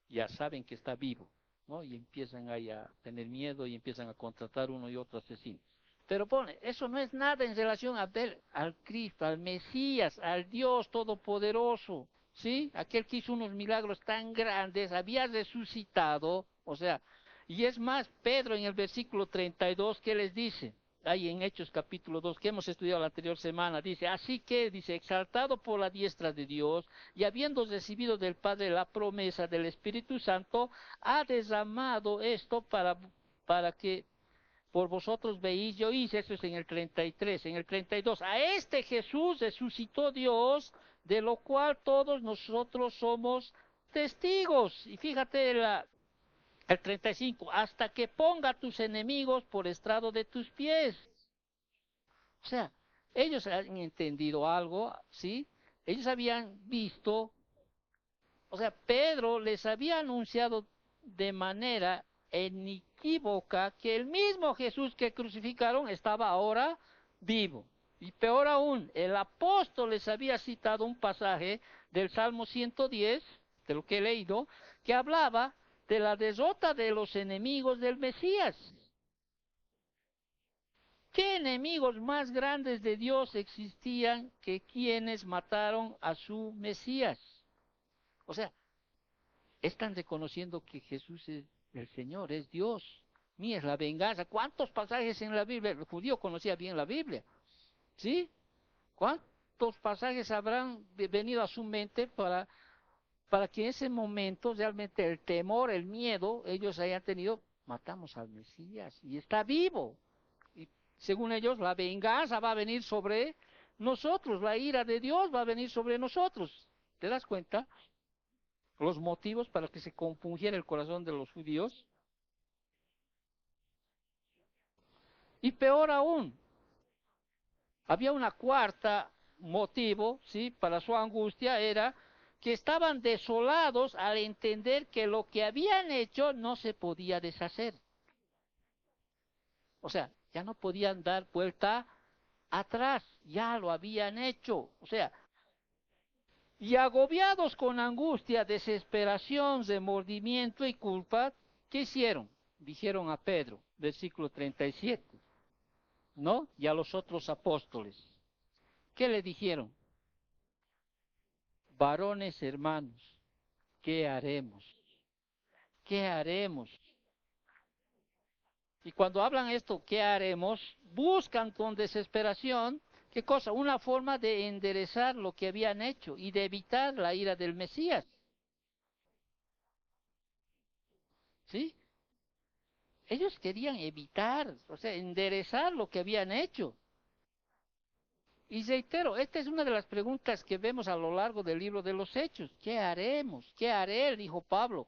Ya saben que está vivo, ¿no? Y empiezan ahí a tener miedo y empiezan a contratar uno y otro asesino. Pero pone, eso no es nada en relación a ver al Cristo, al Mesías, al Dios Todopoderoso, ¿sí? Aquel que hizo unos milagros tan grandes, había resucitado, o sea, y es más, Pedro en el versículo 32, ¿qué les dice? Ahí en Hechos capítulo 2, que hemos estudiado la anterior semana, dice, así que, dice, exaltado por la diestra de Dios, y habiendo recibido del Padre la promesa del Espíritu Santo, ha derramado esto para que por vosotros veis y oís. Eso es en el 33, en el 32. A este Jesús resucitó Dios, de lo cual todos nosotros somos testigos. Y fíjate el 35, hasta que ponga a tus enemigos por estrado de tus pies. O sea, ellos han entendido algo, ¿sí? Ellos habían visto, o sea, Pedro les había anunciado de manera inequívoca que el mismo Jesús que crucificaron estaba ahora vivo. Y peor aún, el apóstol les había citado un pasaje del Salmo 110, de lo que he leído, que hablaba de la derrota de los enemigos del Mesías. ¿Qué enemigos más grandes de Dios existían que quienes mataron a su Mesías? O sea, están reconociendo que Jesús es el Señor, es Dios. Mía es la venganza. ¿Cuántos pasajes en la Biblia? El judío conocía bien la Biblia, ¿sí? ¿Cuántos pasajes habrán venido a su mente para que en ese momento realmente el temor, el miedo, ellos hayan tenido, matamos al Mesías y está vivo? Y según ellos, la venganza va a venir sobre nosotros, la ira de Dios va a venir sobre nosotros. ¿Te das cuenta? Los motivos para que se compungiera el corazón de los judíos. Y peor aún, había una cuarta motivo, ¿sí? Para su angustia era que estaban desolados al entender que lo que habían hecho no se podía deshacer. O sea, ya no podían dar vuelta atrás, ya lo habían hecho. O sea, y agobiados con angustia, desesperación, remordimiento y culpa, ¿qué hicieron? Dijeron a Pedro, versículo 37, ¿no? Y a los otros apóstoles. ¿Qué le dijeron? Varones hermanos, ¿qué haremos? ¿Qué haremos? Y cuando hablan esto, ¿qué haremos? Buscan con desesperación, ¿qué cosa? Una forma de enderezar lo que habían hecho y de evitar la ira del Mesías. ¿Sí? Ellos querían evitar, o sea, enderezar lo que habían hecho. Y reitero, esta es una de las preguntas que vemos a lo largo del libro de los Hechos. ¿Qué haremos? ¿Qué haré? Dijo Pablo.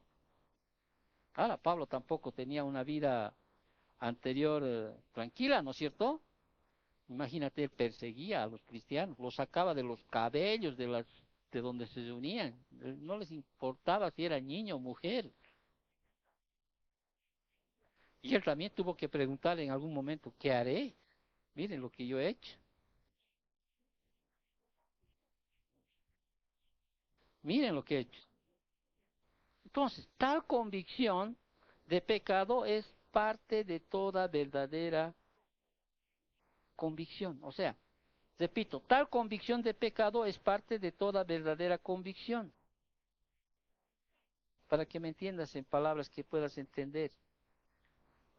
Ahora, Pablo tampoco tenía una vida anterior tranquila, ¿no es cierto? Imagínate, él perseguía a los cristianos, los sacaba de los cabellos de donde se reunían. No les importaba si era niño o mujer. Y él también tuvo que preguntarle en algún momento, ¿qué haré? Miren lo que yo he hecho. Miren lo que he hecho. Entonces, tal convicción de pecado es parte de toda verdadera convicción. O sea, repito, tal convicción de pecado es parte de toda verdadera convicción. Para que me entiendas en palabras que puedas entender.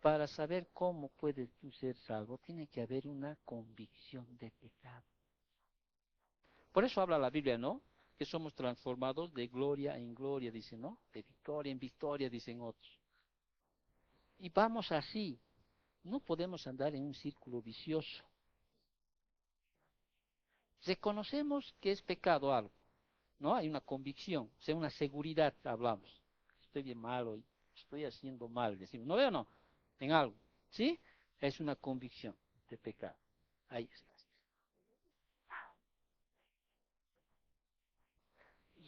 Para saber cómo puedes tú ser salvo, tiene que haber una convicción de pecado. Por eso habla la Biblia, ¿no? Que somos transformados de gloria en gloria, dice, ¿no? De victoria en victoria, dicen otros. Y vamos así. No podemos andar en un círculo vicioso. Reconocemos que es pecado algo, ¿no? Hay una convicción, o sea, una seguridad, hablamos. Estoy bien mal hoy, estoy haciendo mal, decimos, ¿no veo o no? En algo, ¿sí? Es una convicción de pecado. Ahí está.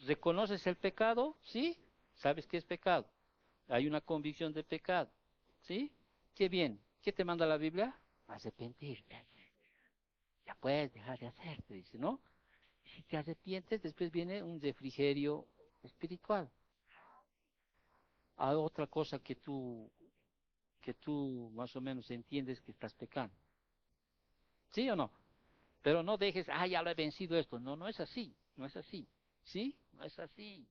¿Reconoces el pecado? ¿Sí? ¿Sabes qué es pecado? Hay una convicción de pecado. ¿Sí? Qué bien. ¿Qué te manda la Biblia? Arrepentirte. puedes dejar de hacer, te dice, ¿no? Y si te arrepientes, después viene un refrigerio espiritual. Hay otra cosa que tú más o menos entiendes que estás pecando. ¿Sí o no? Pero no dejes, ya lo he vencido esto. No, no es así, no es así. ¿Sí? No es así.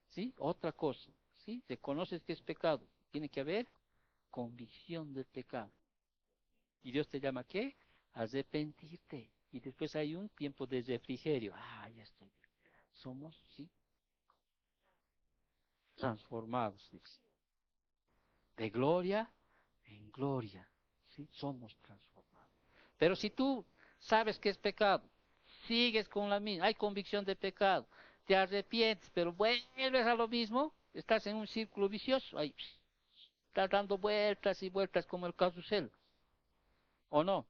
¿Sí? Otra cosa. ¿Sí? Reconoces que es pecado. Tiene que haber convicción del pecado. ¿Y Dios te llama a qué? A arrepentirte. Y después hay un tiempo de refrigerio. Ya estoy. Somos, sí, transformados, dice. De gloria en gloria. ¿Sí? Somos transformados. Pero si tú sabes que es pecado, sigues con la misma, hay convicción de pecado, te arrepientes, pero vuelves a lo mismo, estás en un círculo vicioso, ahí estás dando vueltas y vueltas como el carrusel, ¿o no?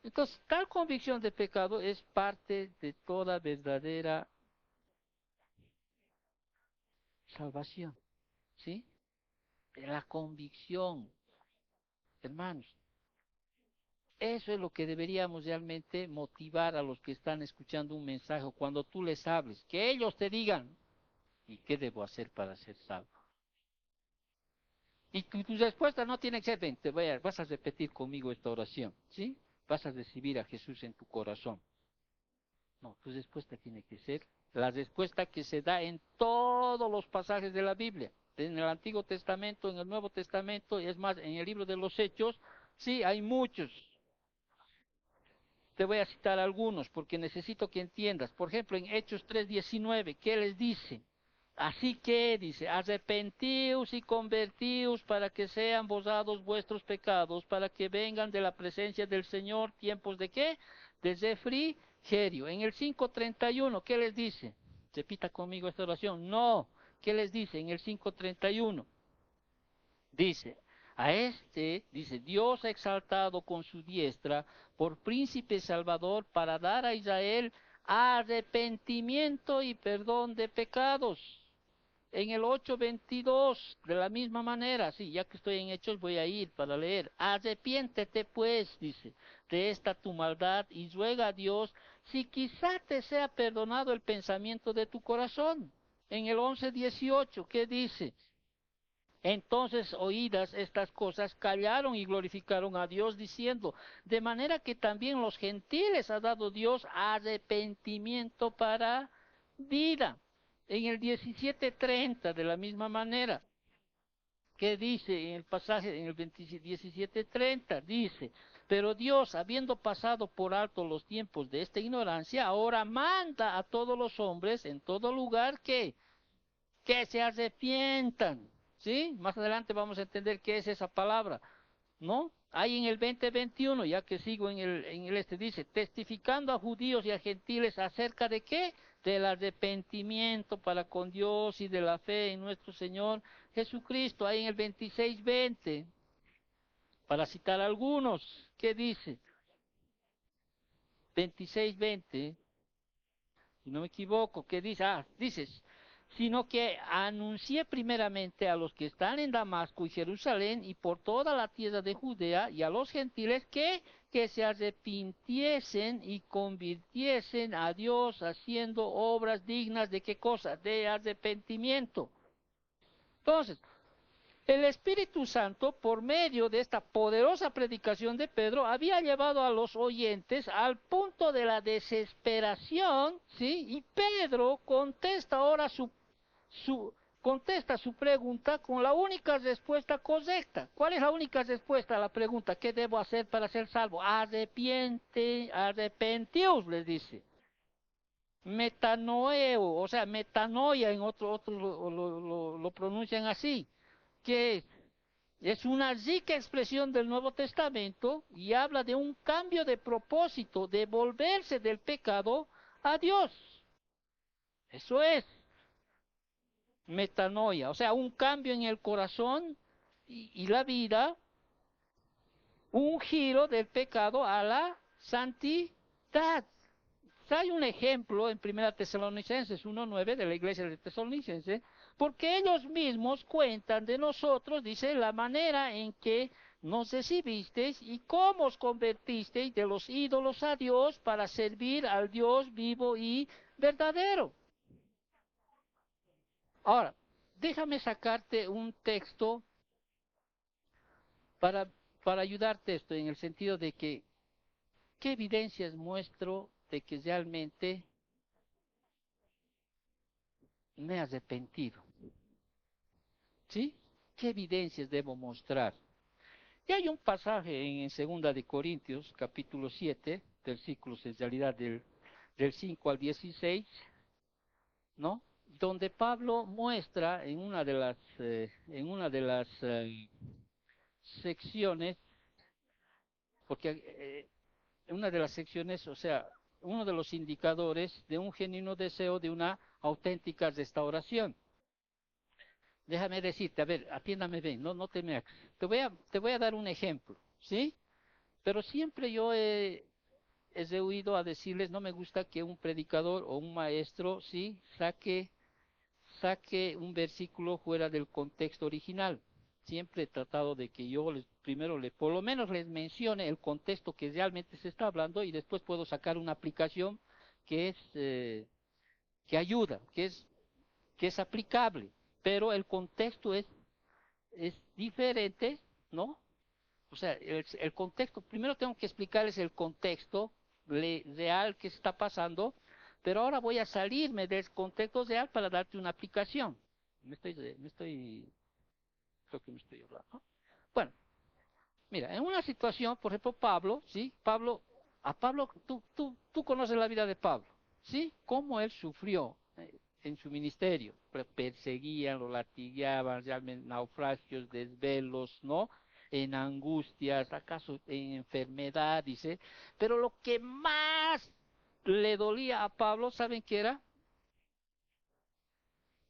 Entonces, tal convicción de pecado es parte de toda verdadera salvación, ¿sí? De la convicción, hermanos. Eso es lo que deberíamos realmente motivar a los que están escuchando un mensaje cuando tú les hables, que ellos te digan, ¿y qué debo hacer para ser salvo? Y tu respuesta no tiene que ser, ven, vas a repetir conmigo esta oración, ¿sí? Vas a recibir a Jesús en tu corazón. No, tu respuesta tiene que ser la respuesta que se da en todos los pasajes de la Biblia, en el Antiguo Testamento, en el Nuevo Testamento, y es más, en el libro de los Hechos, sí, hay muchos. Te voy a citar algunos porque necesito que entiendas. Por ejemplo, en Hechos 3:19, ¿qué les dice? Así que, dice, arrepentíos y convertíos para que sean borrados vuestros pecados, para que vengan de la presencia del Señor tiempos de qué? De refrigerio. En el 5:31, ¿qué les dice? Repita conmigo esta oración. No, ¿qué les dice en el 5:31? Dice, a este, dice, Dios ha exaltado con su diestra por príncipe salvador para dar a Israel arrepentimiento y perdón de pecados. En el 8:22, de la misma manera, sí, ya que estoy en Hechos voy a ir para leer. Arrepiéntete pues, dice, de esta tu maldad y ruega a Dios si quizá te sea perdonado el pensamiento de tu corazón. En el 11:18, ¿qué dice? Entonces, oídas estas cosas, callaron y glorificaron a Dios, diciendo, de manera que también los gentiles ha dado Dios arrepentimiento para vida. En el 17:30, de la misma manera, ¿qué dice en el pasaje, en el 17:30? Dice, pero Dios, habiendo pasado por alto los tiempos de esta ignorancia, ahora manda a todos los hombres en todo lugar que se arrepientan, ¿sí? Más adelante vamos a entender qué es esa palabra, ¿no? Ahí en el 20:21, ya que sigo en el dice, testificando a judíos y a gentiles acerca de qué? Del arrepentimiento para con Dios y de la fe en nuestro Señor Jesucristo. Ahí en el 26:20, para citar algunos, ¿qué dice? 26:20, si no me equivoco, ¿qué dice? Dices, sino que anuncié primeramente a los que están en Damasco y Jerusalén y por toda la tierra de Judea y a los gentiles que se arrepintiesen y convirtiesen a Dios haciendo obras dignas de qué cosa, de arrepentimiento. Entonces, el Espíritu Santo, por medio de esta poderosa predicación de Pedro, había llevado a los oyentes al punto de la desesperación, ¿sí? Y Pedro contesta ahora contesta su pregunta con la única respuesta correcta. ¿Cuál es la única respuesta a la pregunta? ¿Qué debo hacer para ser salvo? Arrepentíos, les dice. Metanoeo, o sea, metanoia en otros lo pronuncian así, que es una rica expresión del Nuevo Testamento y habla de un cambio de propósito, de volverse del pecado a Dios. Eso es metanoia, o sea, un cambio en el corazón y la vida, un giro del pecado a la santidad. Hay un ejemplo en 1 Tesalonicenses 1:9 de la iglesia de Tesalonicenses, porque ellos mismos cuentan de nosotros, dice, la manera en que nos recibisteis y cómo os convertisteis de los ídolos a Dios para servir al Dios vivo y verdadero. Ahora, déjame sacarte un texto para, para ayudarte esto, en el sentido de que, ¿qué evidencias muestro de que realmente me he arrepentido? ¿Sí? ¿Qué evidencias debo mostrar? Y hay un pasaje en segunda de Corintios, capítulo 7, versículos en realidad del 5 al 16, ¿no? Donde Pablo muestra en una de las secciones, porque en una de las secciones, o sea, uno de los indicadores de un genuino deseo de una auténtica restauración. Déjame decirte, a ver, atiéndame bien, no te me hagas. Te voy a dar un ejemplo, ¿sí? Pero siempre yo he oído a decirles, no me gusta que un predicador o un maestro, ¿sí? Saque un versículo fuera del contexto original. Siempre he tratado de que yo primero por lo menos les mencione el contexto que realmente se está hablando y después puedo sacar una aplicación que que ayuda, que es aplicable. Pero el contexto es diferente, ¿no? O sea, el contexto, primero tengo que explicarles el contexto real que está pasando, pero ahora voy a salirme del contexto real para darte una aplicación. Creo que me estoy hablando, ¿no? Bueno, mira, en una situación, por ejemplo, Pablo, ¿sí? A Pablo, tú conoces la vida de Pablo, ¿sí? Cómo él sufrió en su ministerio. Perseguían, lo latigaban, realmente naufragios, desvelos, ¿no? En angustias, acaso en enfermedad, dice. Pero lo que más le dolía a Pablo, ¿saben qué era?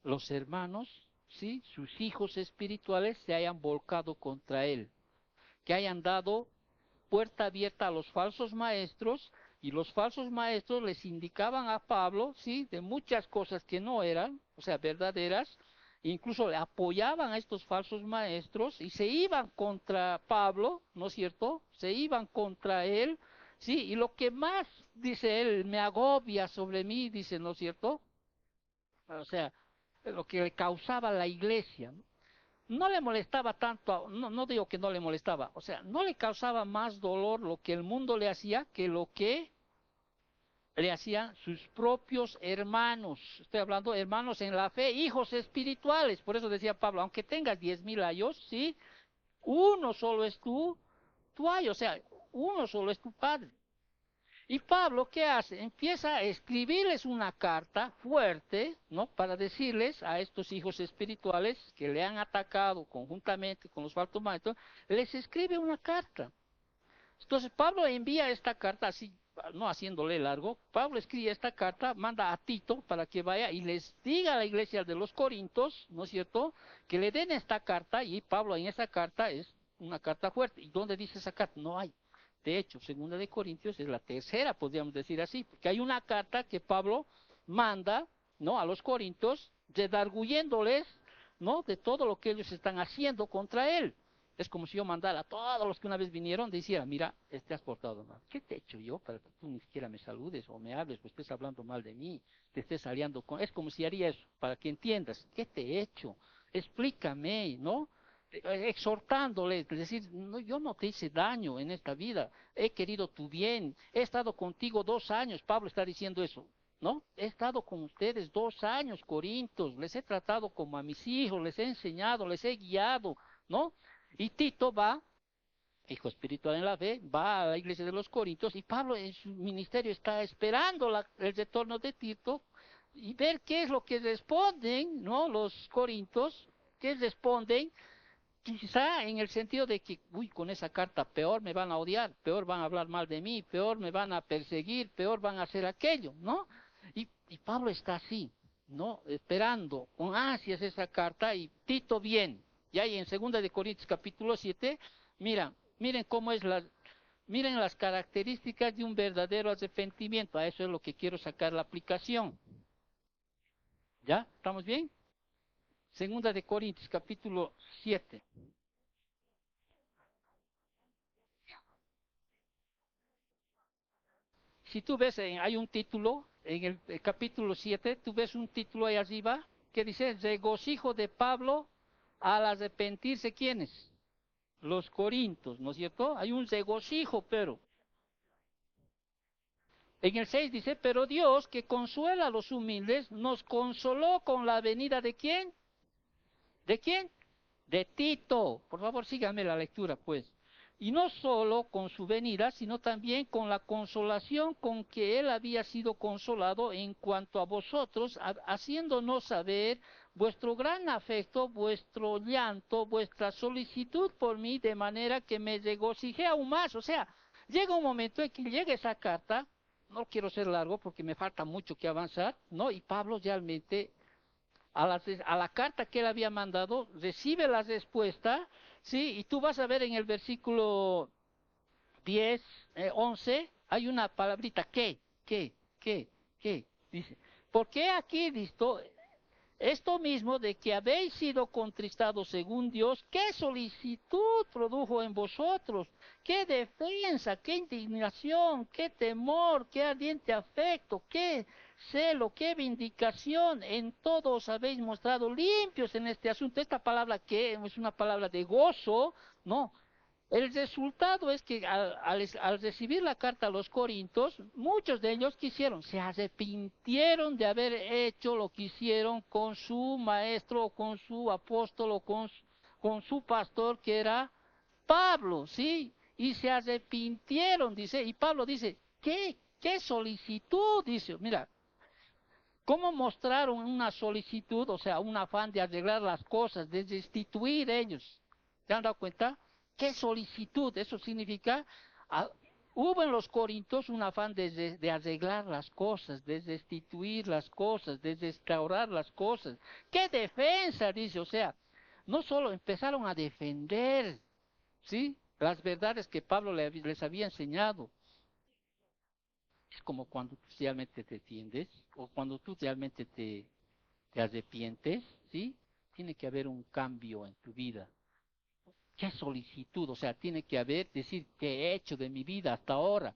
Los hermanos, ¿sí? Sus hijos espirituales se hayan volcado contra él, que hayan dado puerta abierta a los falsos maestros, y los falsos maestros les indicaban a Pablo, sí, de muchas cosas que no eran, o sea, verdaderas, incluso le apoyaban a estos falsos maestros y se iban contra Pablo, ¿no es cierto? Se iban contra él, sí, y lo que más, dice él, me agobia sobre mí, dice, ¿no es cierto? O sea, lo que le causaba la iglesia, ¿no? No le molestaba tanto, no digo que no le molestaba, o sea, no le causaba más dolor lo que el mundo le hacía que lo que le hacían sus propios hermanos. Estoy hablando de hermanos en la fe, hijos espirituales. Por eso decía Pablo, aunque tengas 10,000 años, sí, uno solo es tu ayo, o sea, uno solo es tu padre. Y Pablo, ¿qué hace? Empieza a escribirles una carta fuerte, ¿no? Para decirles a estos hijos espirituales que le han atacado conjuntamente con los falsos maestros, les escribe una carta. Entonces Pablo envía esta carta, así, no haciéndole largo, Pablo escribe esta carta, manda a Tito para que vaya y les diga a la iglesia de los Corintios, ¿no es cierto?, que le den esta carta, y Pablo en esa carta es una carta fuerte. ¿Y dónde dice esa carta? No hay. De hecho, segunda de Corintios es la tercera, podríamos decir así, porque hay una carta que Pablo manda, ¿no?, a los Corintios, redarguyéndoles, ¿no?, de todo lo que ellos están haciendo contra él. Es como si yo mandara a todos los que una vez vinieron, dijera, mira, te has portado mal. ¿Qué te he hecho yo para que tú ni siquiera me saludes o me hables o estés hablando mal de mí, te estés aliando con... Es como si haría eso, para que entiendas, ¿qué te he hecho? Explícame, ¿no? Exhortándole, es decir, no, yo no te hice daño en esta vida, he querido tu bien, he estado contigo 2 años, Pablo está diciendo eso, ¿no? He estado con ustedes 2 años, Corintios, les he tratado como a mis hijos, les he enseñado, les he guiado, ¿no? Y Tito va, hijo espiritual en la fe, va a la iglesia de los Corintios, y Pablo en su ministerio está esperando el retorno de Tito y ver qué es lo que responden, ¿no?, los Corintios, qué responden, quizá en el sentido de que, uy, con esa carta peor me van a odiar, peor van a hablar mal de mí, peor me van a perseguir, peor van a hacer aquello, ¿no? Y Pablo está así, ¿no? Esperando con ansias esa carta, y Tito bien. Y ahí en 2 de Corintios capítulo 7, miren cómo miren las características de un verdadero arrepentimiento. A eso es lo que quiero sacar la aplicación. ¿Ya? ¿Estamos bien? 2 de Corintios capítulo 7. si tú ves, hay un título, en el capítulo 7, tú ves un título ahí arriba que dice, regocijo de Pablo al arrepentirse, ¿quiénes? Los corintios, ¿no es cierto? Hay un regocijo, pero en el 6 dice, pero Dios que consuela a los humildes, nos consoló con la venida de ¿quién? ¿De quién? De Tito. Por favor, síganme la lectura, pues. Y no solo con su venida, sino también con la consolación con que él había sido consolado en cuanto a vosotros, haciéndonos saber vuestro gran afecto, vuestro llanto, vuestra solicitud por mí, de manera que me regocijé aún más. O sea, llega un momento en que llega esa carta, no quiero ser largo porque me falta mucho que avanzar, ¿no? Y Pablo realmente a la carta que él había mandado, recibe la respuesta, ¿sí? Y tú vas a ver en el versículo 10, 11, hay una palabrita, ¿qué? Dice, porque aquí visto esto mismo de que habéis sido contristados según Dios, ¿qué solicitud produjo en vosotros? ¿Qué defensa? ¿Qué indignación? ¿Qué temor? ¿Qué ardiente afecto? ¿Qué celo? ¿Qué vindicación? En todo os habéis mostrado limpios en este asunto. Esta palabra que es una palabra de gozo, ¿no? El resultado es que al recibir la carta a los Corintios, muchos de ellos quisieron, se arrepintieron de haber hecho lo que hicieron con su maestro, o con su apóstol, o con su pastor, que era Pablo, ¿sí? Y se arrepintieron, dice, y Pablo dice, ¿qué solicitud? Dice, mira, ¿cómo mostraron una solicitud, o sea, un afán de arreglar las cosas, de destituir ellos? ¿Se han dado cuenta? ¿Qué solicitud? Eso significa, ah, hubo en los Corintios un afán de arreglar las cosas, de destituir las cosas, de restaurar las cosas. ¿Qué defensa? Dice, o sea, no solo empezaron a defender, ¿sí? Las verdades que Pablo les había enseñado. Es como cuando tú realmente te tiendes o cuando tú realmente te arrepientes, ¿sí? Tiene que haber un cambio en tu vida. ¿Qué solicitud? O sea, tiene que haber, decir, ¿qué he hecho de mi vida hasta ahora?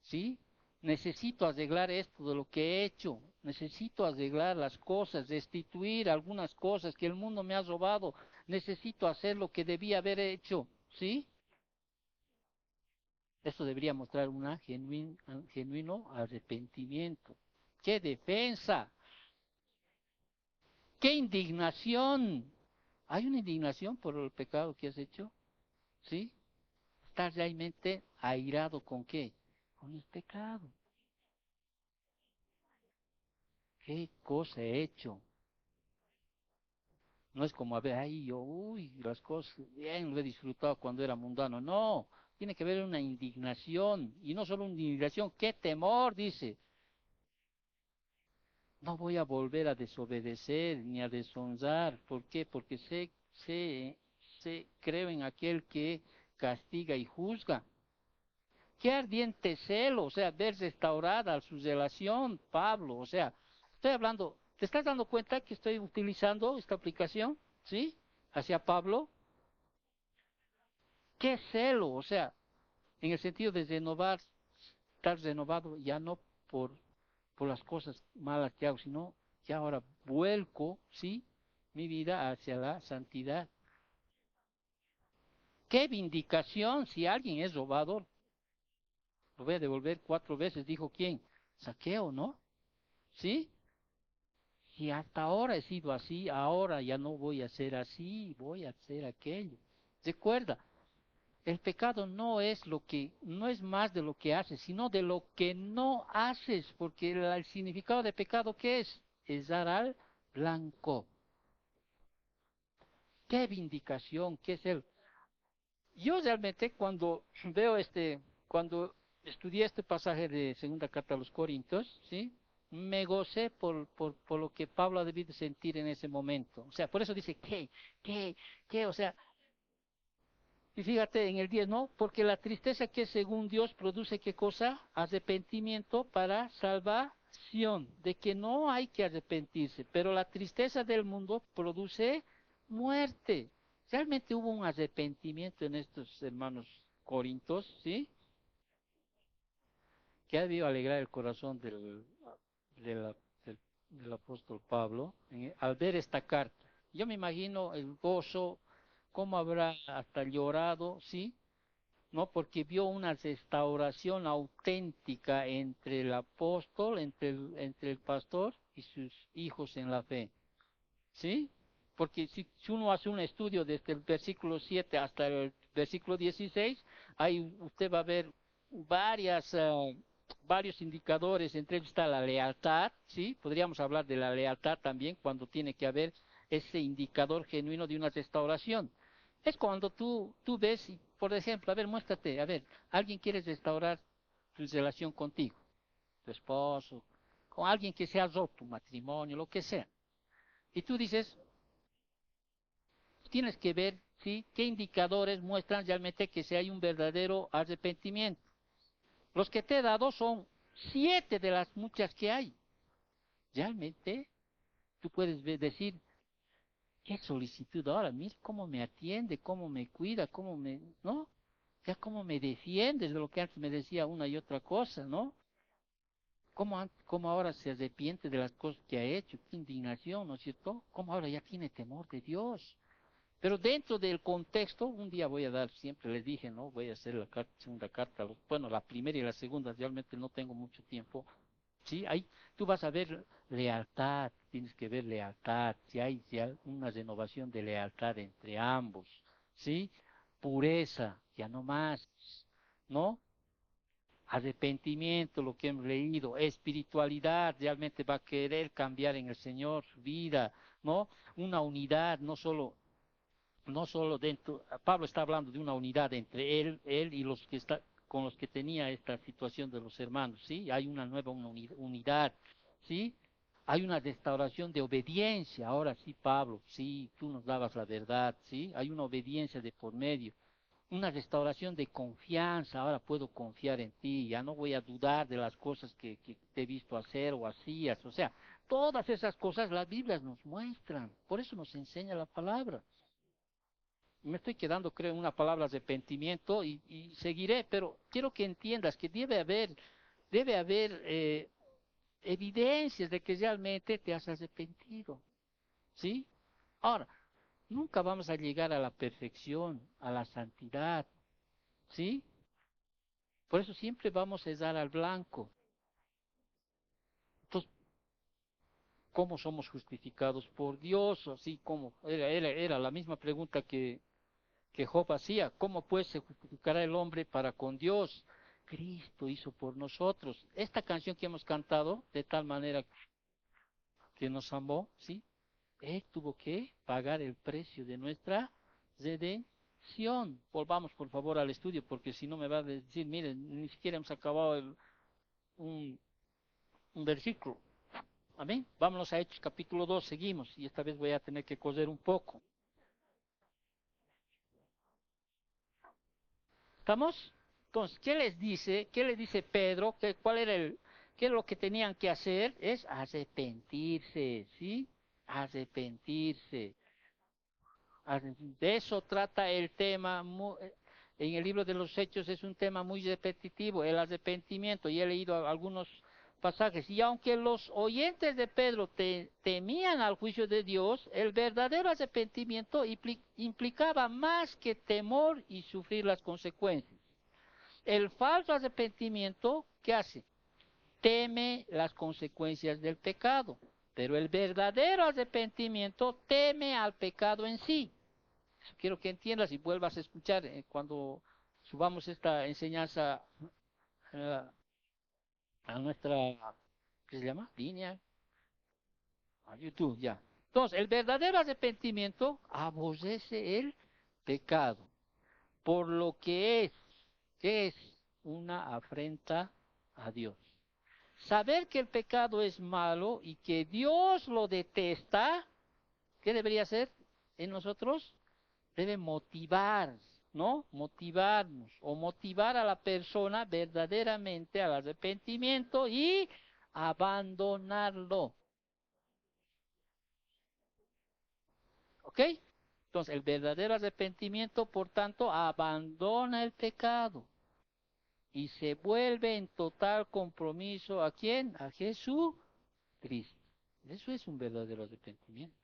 ¿Sí? Necesito arreglar esto de lo que he hecho. Necesito arreglar las cosas, restituir algunas cosas que el mundo me ha robado. Necesito hacer lo que debía haber hecho. ¿Sí? Esto debería mostrar un genuino arrepentimiento. ¡Qué defensa! ¡Qué indignación! ¿Hay una indignación por el pecado que has hecho? ¿Sí? ¿Estás realmente airado con qué? Con el pecado. ¿Qué cosa he hecho? No es como, a ver, ay, yo, uy, las cosas, bien, lo he disfrutado cuando era mundano. No, tiene que haber una indignación. Y no solo una indignación, qué temor, dice. No voy a volver a desobedecer ni a deshonrar. ¿Por qué? Porque creo en aquel que castiga y juzga. Qué ardiente celo, o sea, ver restaurada su relación, Pablo, o sea, estoy hablando, ¿te estás dando cuenta que estoy utilizando esta aplicación? ¿Sí? Hacia Pablo. Qué celo, o sea, en el sentido de renovar, estar renovado ya no por las cosas malas que hago, sino que ahora vuelco, ¿sí? Mi vida hacia la santidad. Qué vindicación si alguien es robador, lo voy a devolver 4 veces, dijo quién, Saqueo, ¿no? ¿Sí? Si hasta ahora he sido así, ahora ya no voy a ser así, voy a hacer aquello. Recuerda, el pecado no es más de lo que haces, sino de lo que no haces, porque el significado de pecado, ¿qué es? Es dar al blanco. ¿Qué vindicación? ¿Qué es el? Yo realmente cuando estudié este pasaje de segunda carta a los Corintios, ¿sí? Me gocé por lo que Pablo ha debido sentir en ese momento. O sea, por eso dice, ¿qué, qué? O sea, y fíjate en el 10, ¿no? Porque la tristeza que según Dios produce, ¿qué cosa? Arrepentimiento para salvación, de que no hay que arrepentirse, pero la tristeza del mundo produce muerte. Realmente hubo un arrepentimiento en estos hermanos corintios, ¿sí? que ha debido alegrar el corazón del, del- del apóstol Pablo al ver esta carta. Yo me imagino el gozo, cómo habrá hasta llorado, ¿sí? ¿No? Porque vio una restauración auténtica entre el apóstol, entre el pastor y sus hijos en la fe, ¿sí? Porque si uno hace un estudio desde el versículo 7 hasta el versículo 16, ahí usted va a ver varias, varios indicadores, entre ellos está la lealtad, ¿sí? Podríamos hablar de la lealtad también cuando tiene que haber ese indicador genuino de una restauración. Es cuando tú ves, por ejemplo, a ver, muéstrate, a ver, alguien quiere restaurar tu relación contigo, tu esposo, con alguien que se ha roto tu matrimonio, lo que sea. Y tú dices, tienes que ver, ¿sí? ¿Qué indicadores muestran realmente que si hay un verdadero arrepentimiento? Los que te he dado son 7 de las muchas que hay. Realmente, tú puedes decir, qué solicitud ahora, mira cómo me atiende, cómo me cuida, cómo me, ¿no? Ya cómo me defiendes de lo que antes me decía una y otra cosa, ¿no? Cómo ahora se arrepiente de las cosas que ha hecho, qué indignación, ¿no es cierto? Cómo ahora ya tiene temor de Dios. Pero dentro del contexto, un día voy a dar, siempre les dije, ¿no? Voy a hacer la segunda carta, bueno, la primera y la segunda, realmente no tengo mucho tiempo. Sí, ahí tú vas a ver lealtad, tienes que ver lealtad, si hay una renovación de lealtad entre ambos, ¿sí? Pureza, ya no más, ¿no? Arrepentimiento, lo que hemos leído, espiritualidad, realmente va a querer cambiar en el Señor su vida, ¿no? Una unidad, no solo dentro, Pablo está hablando de una unidad entre él y los que está, con los que tenía esta situación de los hermanos, ¿sí? Hay una nueva unidad, ¿sí? Hay una restauración de obediencia, ahora sí, Pablo, sí, tú nos dabas la verdad, ¿sí? Hay una obediencia de por medio, una restauración de confianza, ahora puedo confiar en ti, ya no voy a dudar de las cosas que te he visto hacer o hacías, o sea, todas esas cosas las Biblias nos muestran, por eso nos enseña la palabra. Me estoy quedando, creo, en una palabra arrepentimiento y seguiré, pero quiero que entiendas que debe haber evidencias de que realmente te has arrepentido, ¿sí? Ahora, nunca vamos a llegar a la perfección, a la santidad, ¿sí? Por eso siempre vamos a dar al blanco. Entonces, ¿cómo somos justificados por Dios? Así como era la misma pregunta que Job hacía, ¿cómo pues se justificará el hombre para con Dios? Cristo hizo por nosotros. Esta canción que hemos cantado, de tal manera que nos amó, ¿sí? Él tuvo que pagar el precio de nuestra redención. Volvamos por favor al estudio, porque si no me va a decir, miren, ni siquiera hemos acabado un, un versículo. Amén. Vámonos a Hechos capítulo 2, seguimos, y esta vez voy a tener que coser un poco. ¿Estamos? Entonces, ¿qué les dice? ¿Qué les dice Pedro? ¿Qué es lo que tenían que hacer? Es arrepentirse, ¿sí? Arrepentirse. De eso trata el tema. En el libro de los Hechos es un tema muy repetitivo, el arrepentimiento. Y he leído algunos pasajes. Y aunque los oyentes de Pedro temían al juicio de Dios, el verdadero arrepentimiento implicaba más que temor y sufrir las consecuencias. El falso arrepentimiento, ¿qué hace? Teme las consecuencias del pecado, pero el verdadero arrepentimiento teme al pecado en sí. Eso quiero que entiendas y vuelvas a escuchar cuando subamos esta enseñanza eh, a nuestra, ¿qué se llama? Línea, a YouTube, ya. Entonces, el verdadero arrepentimiento aborrece el pecado, por lo que es una afrenta a Dios. Saber que el pecado es malo y que Dios lo detesta, ¿qué debería hacer en nosotros? Debe motivar, ¿no? Motivarnos o motivar a la persona verdaderamente al arrepentimiento y abandonarlo. ¿Ok? Entonces, el verdadero arrepentimiento, por tanto, abandona el pecado y se vuelve en total compromiso ¿a quién? A Jesucristo. Eso es un verdadero arrepentimiento.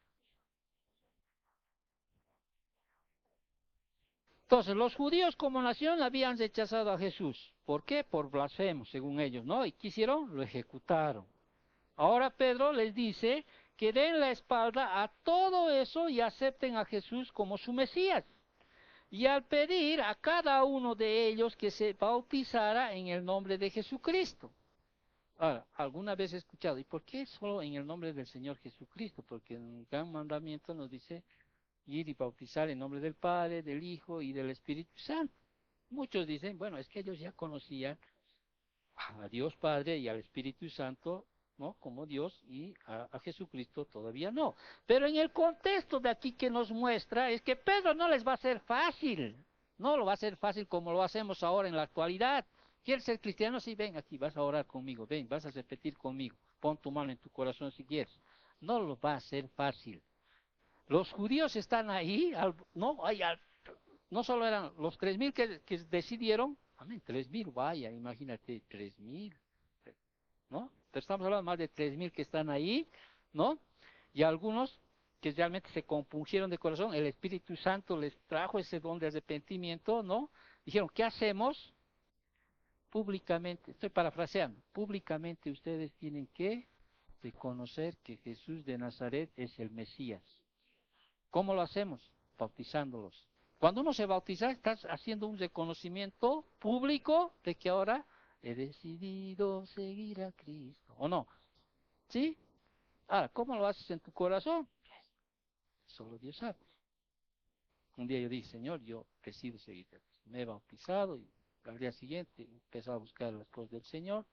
Entonces, los judíos como nación habían rechazado a Jesús. ¿Por qué? Por blasfemos, según ellos, ¿no? Y ¿qué hicieron? Lo ejecutaron. Ahora Pedro les dice que den la espalda a todo eso y acepten a Jesús como su Mesías. Y al pedir a cada uno de ellos que se bautizara en el nombre de Jesucristo. Ahora, alguna vez he escuchado, ¿y por qué solo en el nombre del Señor Jesucristo? Porque en un gran mandamiento nos dice ir y bautizar en nombre del Padre, del Hijo y del Espíritu Santo. Muchos dicen, bueno, es que ellos ya conocían a Dios Padre y al Espíritu Santo, ¿no? Como Dios y a Jesucristo todavía no. Pero en el contexto de aquí que nos muestra es que Pedro no les va a ser fácil, no lo va a ser fácil como lo hacemos ahora en la actualidad. ¿Quieres ser cristiano? Sí, ven aquí, vas a orar conmigo, ven, vas a repetir conmigo, pon tu mano en tu corazón si quieres. No lo va a ser fácil. Los judíos están ahí, no, no solo eran los 3,000 que decidieron, amén, 3,000, vaya, imagínate, 3,000, ¿no? Pero estamos hablando de más de 3,000 que están ahí, ¿no? Y algunos que realmente se compungieron de corazón, el Espíritu Santo les trajo ese don de arrepentimiento, ¿no? Dijeron, ¿qué hacemos? Públicamente, estoy parafraseando, públicamente ustedes tienen que reconocer que Jesús de Nazaret es el Mesías. ¿Cómo lo hacemos? Bautizándolos. Cuando uno se bautiza, estás haciendo un reconocimiento público de que ahora he decidido seguir a Cristo. ¿O no? ¿Sí? Ahora, ¿cómo lo haces en tu corazón? Solo Dios sabe. Un día yo dije, Señor, yo decido seguir a Cristo. Me he bautizado y al día siguiente empecé a buscar las cosas del Señor.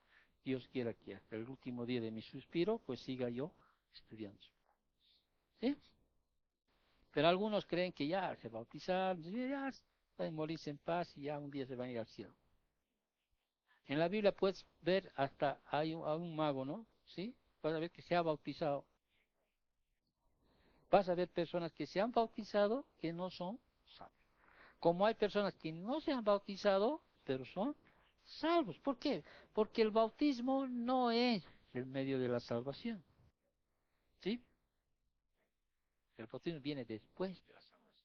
Dios quiera que hasta el último día de mi suspiro, pues siga yo estudiando. ¿Sí? Pero algunos creen que ya se bautizaron, ya pueden morirse en paz y ya un día se van a ir al cielo. En la Biblia puedes ver hasta hay un mago, ¿no? ¿Sí? Vas a ver que se ha bautizado. Vas a ver personas que se han bautizado que no son salvos. Como hay personas que no se han bautizado, pero son salvos. ¿Por qué? Porque el bautismo no es el medio de la salvación. ¿Sí? El bautismo viene después de la salvación.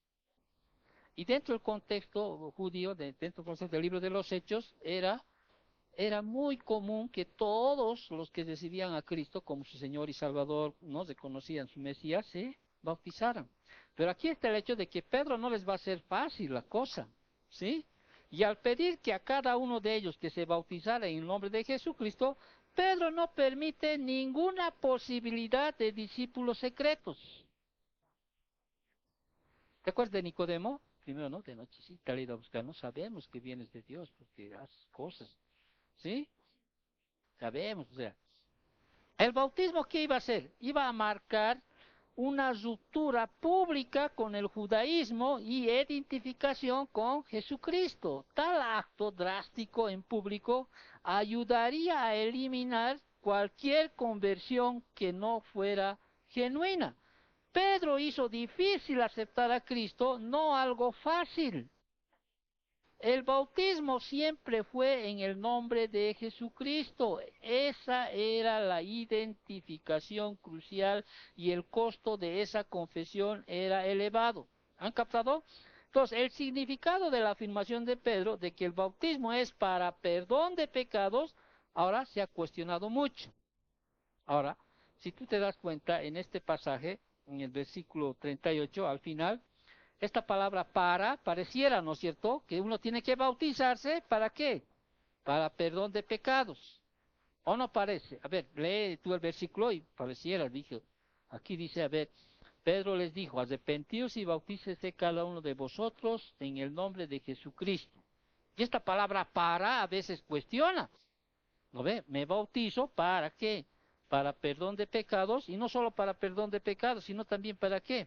Y dentro del contexto judío, dentro del contexto del libro de los Hechos, era muy común que todos los que recibían a Cristo como su Señor y Salvador, no reconocían su Mesías, se bautizaran. Pero aquí está el hecho de que Pedro no les va a hacer fácil la cosa, ¿sí? Y al pedir que a cada uno de ellos que se bautizara en el nombre de Jesucristo, Pedro no permite ninguna posibilidad de discípulos secretos. ¿Te acuerdas de Nicodemo? Primero, ¿no? De nochecita le he ido a buscar. No sabemos que vienes de Dios porque haces cosas. ¿Sí? Sabemos, o sea. El bautismo, ¿qué iba a hacer? Iba a marcar una ruptura pública con el judaísmo y identificación con Jesucristo. Tal acto drástico en público ayudaría a eliminar cualquier conversión que no fuera genuina. Pedro hizo difícil aceptar a Cristo, no algo fácil. El bautismo siempre fue en el nombre de Jesucristo. Esa era la identificación crucial y el costo de esa confesión era elevado. ¿Han captado? Entonces, el significado de la afirmación de Pedro de que el bautismo es para perdón de pecados, ahora se ha cuestionado mucho. Ahora, si tú te das cuenta en este pasaje, en el versículo 38, al final, esta palabra para, pareciera, ¿no es cierto?, que uno tiene que bautizarse, ¿para qué? Para perdón de pecados. ¿O no parece? A ver, lee tú el versículo y pareciera, dije, aquí dice, a ver, Pedro les dijo, arrepentíos y bautícese cada uno de vosotros en el nombre de Jesucristo. Y esta palabra para a veces cuestiona. ¿No ve? Me bautizo, ¿para qué? Para perdón de pecados, y no solo para perdón de pecados, sino también para qué?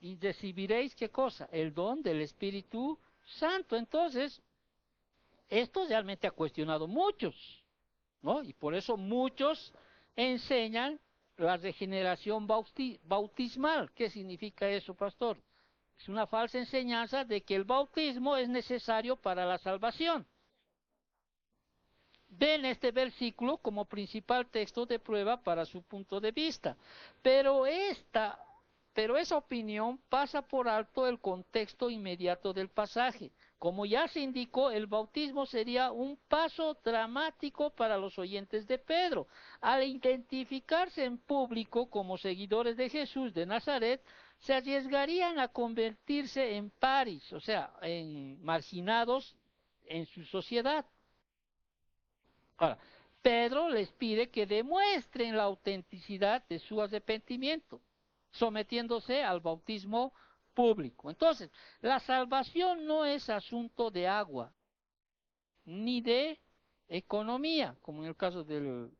Y recibiréis qué cosa, el don del Espíritu Santo. Entonces, esto realmente ha cuestionado muchos, ¿no? Y por eso muchos enseñan la regeneración bautismal. ¿Qué significa eso, pastor? Es una falsa enseñanza de que el bautismo es necesario para la salvación. ven este versículo como principal texto de prueba para su punto de vista. Pero esa opinión pasa por alto el contexto inmediato del pasaje. Como ya se indicó, el bautismo sería un paso dramático para los oyentes de Pedro. Al identificarse en público como seguidores de Jesús de Nazaret, se arriesgarían a convertirse en paris, o sea, en marginados en su sociedad. Ahora, Pedro les pide que demuestren la autenticidad de su arrepentimiento, sometiéndose al bautismo público. Entonces, la salvación no es asunto de agua, ni de economía, como en el caso del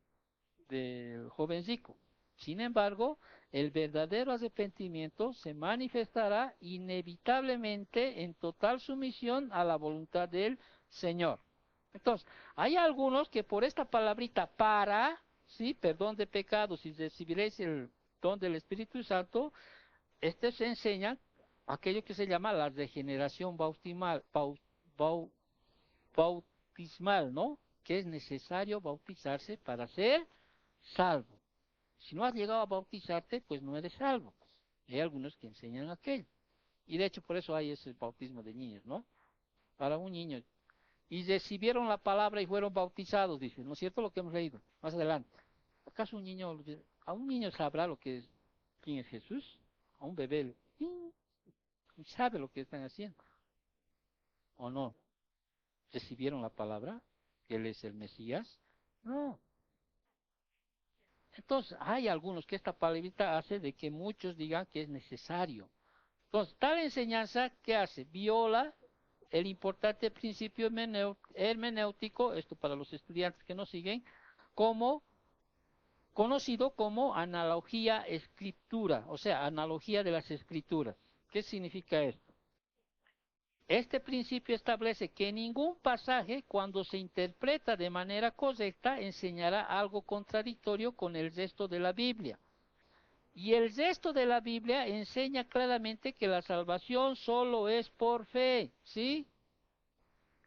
jovencico. Sin embargo, el verdadero arrepentimiento se manifestará inevitablemente en total sumisión a la voluntad del Señor. Entonces, hay algunos que por esta palabrita para, sí, perdón de pecados y recibiréis el don del Espíritu Santo, se enseña aquello que se llama la regeneración bautismal, ¿no? Que es necesario bautizarse para ser salvo. Si no has llegado a bautizarte, pues no eres salvo. Hay algunos que enseñan aquello. Y de hecho por eso hay ese bautismo de niños, ¿no? Para un niño. Y recibieron la palabra y fueron bautizados, dice. ¿No es cierto lo que hemos leído? Más adelante. ¿Acaso a un niño sabrá lo que es, quién es Jesús? A un bebé, sabe lo que están haciendo. ¿O no? ¿Recibieron la palabra? ¿Que Él es el Mesías? No. Entonces, hay algunos que esta palabrita hace de que muchos digan que es necesario. Entonces, tal enseñanza, ¿qué hace? Viola el importante principio hermenéutico, esto para los estudiantes que nos siguen, como conocido como analogía escritura, o sea, analogía de las escrituras. ¿Qué significa esto? Este principio establece que ningún pasaje, cuando se interpreta de manera correcta, enseñará algo contradictorio con el resto de la Biblia. Y el resto de la Biblia enseña claramente que la salvación solo es por fe, ¿sí?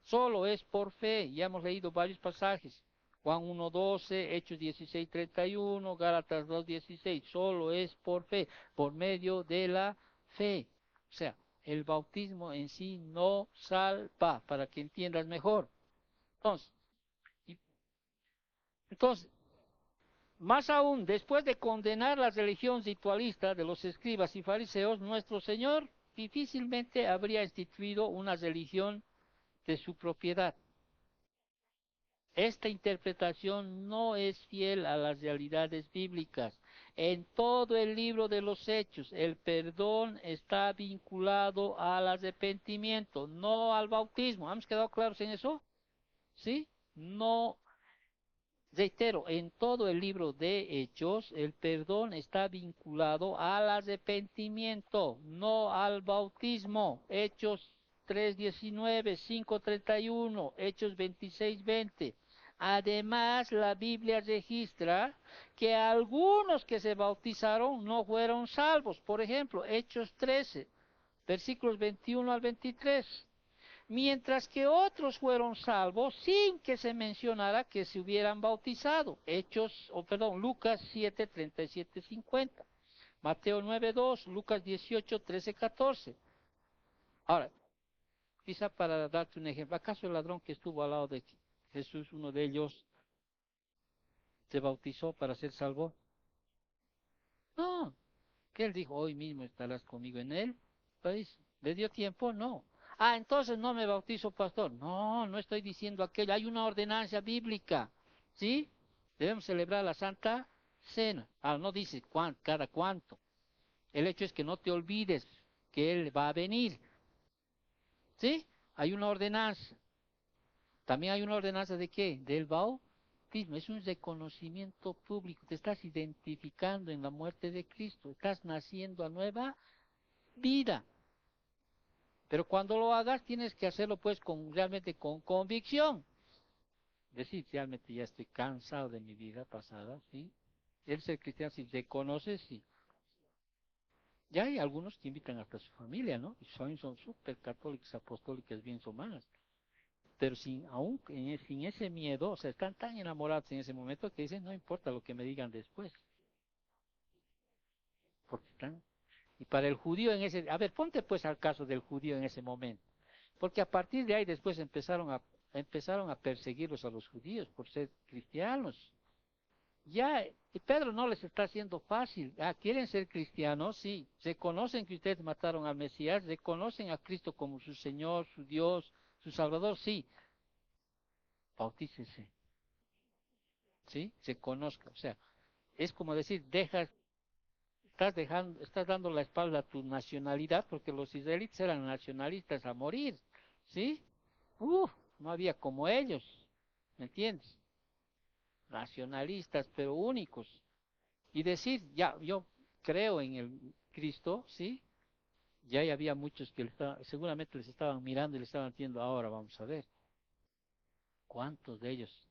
Solo es por fe. Ya hemos leído varios pasajes. Juan 1:12, Hechos 16:31, Gálatas 2:16. Solo es por fe, por medio de la fe. O sea, el bautismo en sí no salva, para que entiendas mejor. Entonces, entonces, más aún, después de condenar la religión ritualista de los escribas y fariseos, nuestro Señor difícilmente habría instituido una religión de su propiedad. Esta interpretación no es fiel a las realidades bíblicas. En todo el libro de los Hechos, el perdón está vinculado al arrepentimiento, no al bautismo. ¿Hemos quedado claros en eso? ¿Sí? No, reitero, en todo el libro de Hechos, el perdón está vinculado al arrepentimiento, no al bautismo. Hechos 3:19, 5:31, Hechos 26:20. Además, la Biblia registra que algunos que se bautizaron no fueron salvos. Por ejemplo, Hechos 13, versículos 21 al 23, mientras que otros fueron salvos sin que se mencionara que se hubieran bautizado. Lucas 7, 37, 50, Mateo 9:2, Lucas 18, 13, 14. Ahora, quizá para darte un ejemplo, ¿acaso el ladrón que estuvo al lado de Jesús, uno de ellos, se bautizó para ser salvo? No, que él dijo, hoy mismo estarás conmigo en él. Pues, ¿le dio tiempo? No. Ah, entonces no me bautizo, pastor. No, no estoy diciendo aquello. Hay una ordenanza bíblica. ¿Sí? Debemos celebrar la Santa Cena. Ah, no dice cada cuánto. El hecho es que no te olvides que Él va a venir. ¿Sí? Hay una ordenanza. También hay una ordenanza de qué? Del bautismo. Es un reconocimiento público. Te estás identificando en la muerte de Cristo. Estás naciendo a nueva vida. Pero cuando lo hagas tienes que hacerlo pues realmente con convicción. Decir, realmente ya estoy cansado de mi vida pasada, ¿sí? El ser cristiano, si reconoce, sí. Ya hay algunos que invitan hasta a su familia, ¿no? Y son súper católicos, apostólicas, bien humanas. pero sin ese miedo, o sea, están tan enamorados en ese momento que dicen, no importa lo que me digan después, porque están. Y para el judío a ver, ponte pues al caso del judío en ese momento, porque a partir de ahí después empezaron a perseguirlos a los judíos por ser cristianos. Ya, y Pedro no les está haciendo fácil. Ah, ¿quieren ser cristianos? Sí. ¿Reconocen que ustedes mataron al Mesías? ¿Reconocen a Cristo como su Señor, su Dios, su Salvador? Sí. Bautícese. ¿Sí? Se conozca. O sea, es como decir, estás dando la espalda a tu nacionalidad, porque los israelitas eran nacionalistas a morir. ¿Sí? No había como ellos. ¿Me entiendes? Nacionalistas, pero únicos. Y decir, ya, yo creo en el Cristo, ¿sí? Ya había muchos que seguramente les estaban mirando y les estaban diciendo, ahora vamos a ver, ¿cuántos de ellos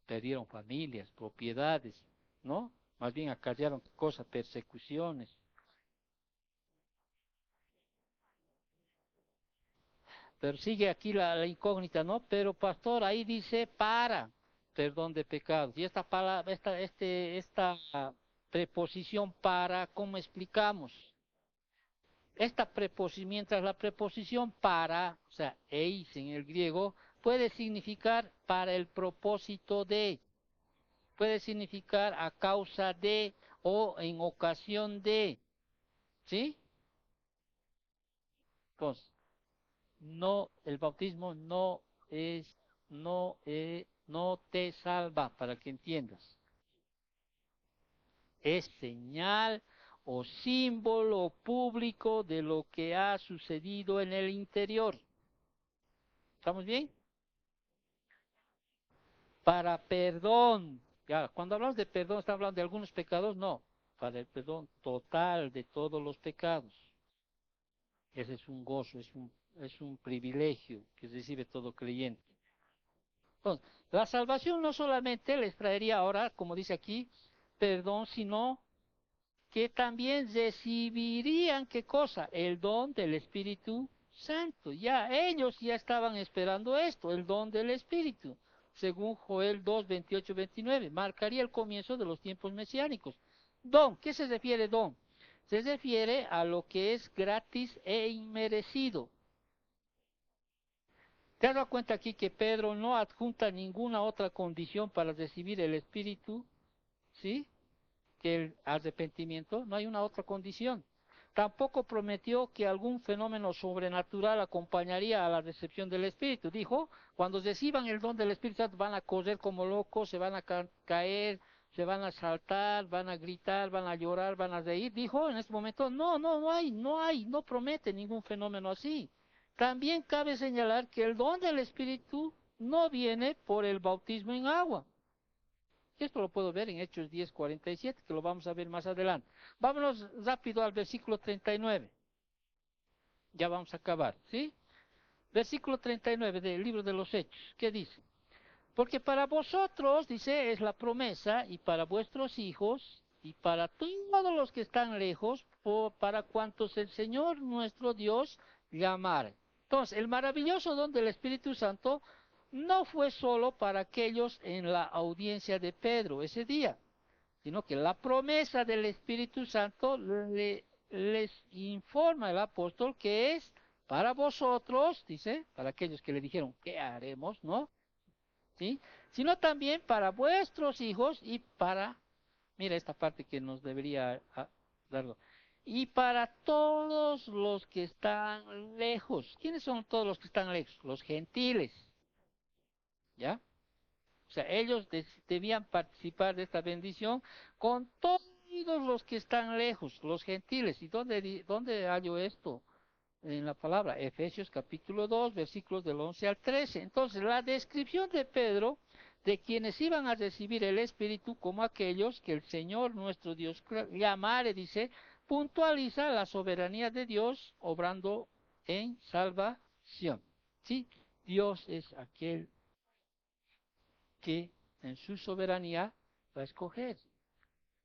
perdieron familias, propiedades, ¿no? Más bien acarrearon cosas, persecuciones. Pero sigue aquí la incógnita, ¿no? Pero pastor, ahí dice para perdón de pecados. Y esta palabra, esta preposición para, ¿cómo explicamos? Mientras la preposición para, o sea, eis en el griego, puede significar para el propósito de, puede significar a causa de o en ocasión de, ¿sí? Entonces, no, el bautismo no te salva, para que entiendas. Es señal o símbolo público de lo que ha sucedido en el interior. ¿Estamos bien? Para perdón. Ya, cuando hablamos de perdón, ¿estamos hablando de algunos pecados? No, para el perdón total de todos los pecados. Ese es un gozo, es un privilegio que recibe todo creyente. Entonces, la salvación no solamente les traería ahora, como dice aquí, perdón, sino que también recibirían, ¿qué cosa? El don del Espíritu Santo. Ya ellos ya estaban esperando esto, el don del Espíritu. Según Joel 2, 28, 29, marcaría el comienzo de los tiempos mesiánicos. Don, ¿qué se refiere don? Se refiere a lo que es gratis e inmerecido. ¿Te has dado cuenta aquí que Pedro no adjunta ninguna otra condición para recibir el Espíritu? ¿Sí? Que el arrepentimiento, no hay una otra condición. Tampoco prometió que algún fenómeno sobrenatural acompañaría a la recepción del Espíritu. Dijo, cuando reciban el don del Espíritu Santo van a correr como locos, se van a caer, se van a saltar, van a gritar, van a llorar, van a reír. Dijo en este momento, no promete ningún fenómeno así. También cabe señalar que el don del Espíritu no viene por el bautismo en agua. Esto lo puedo ver en Hechos 10:47, que lo vamos a ver más adelante. Vámonos rápido al versículo 39. Ya vamos a acabar, ¿sí? Versículo 39 del libro de los Hechos. ¿Qué dice? Porque para vosotros, dice, es la promesa, y para vuestros hijos, y para todos los que están lejos, para cuantos el Señor nuestro Dios llamare. Entonces, el maravilloso don del Espíritu Santo no fue solo para aquellos en la audiencia de Pedro ese día, sino que la promesa del Espíritu Santo les informa el apóstol que es para vosotros, dice, para aquellos que le dijeron, ¿qué haremos? ¿No? ¿Sí? Sino también para vuestros hijos y para, mira esta parte que nos debería darlo, y para todos los que están lejos. ¿Quiénes son todos los que están lejos? Los gentiles, ¿ya? O sea, ellos debían participar de esta bendición con todos los que están lejos, los gentiles. ¿Y dónde hallo esto? En la palabra, Efesios capítulo 2, versículos del 11 al 13. Entonces, la descripción de Pedro de quienes iban a recibir el Espíritu como aquellos que el Señor nuestro Dios llamare, dice, puntualiza la soberanía de Dios obrando en salvación. ¿Sí? Dios es aquel que en su soberanía va a escoger.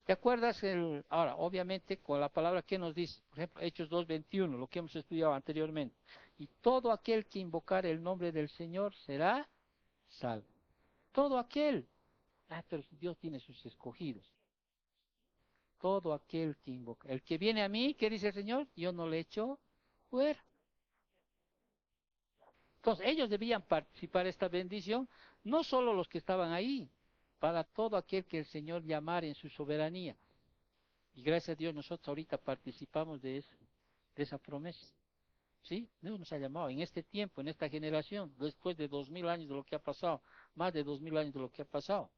¿Te acuerdas ahora, obviamente, con la palabra que nos dice, por ejemplo, Hechos 2:21, lo que hemos estudiado anteriormente? Y todo aquel que invocar el nombre del Señor será salvo. Todo aquel. Ah, pero Dios tiene sus escogidos. Todo aquel que invoca. El que viene a mí, ¿qué dice el Señor? Yo no le echo fuera. Entonces, ellos debían participar de esta bendición, no solo los que estaban ahí, para todo aquel que el Señor llamara en su soberanía. Y gracias a Dios nosotros ahorita participamos de esa promesa. ¿Sí? Dios nos ha llamado en este tiempo, en esta generación, después de 2000 años de lo que ha pasado, más de 2000 años de lo que ha pasado.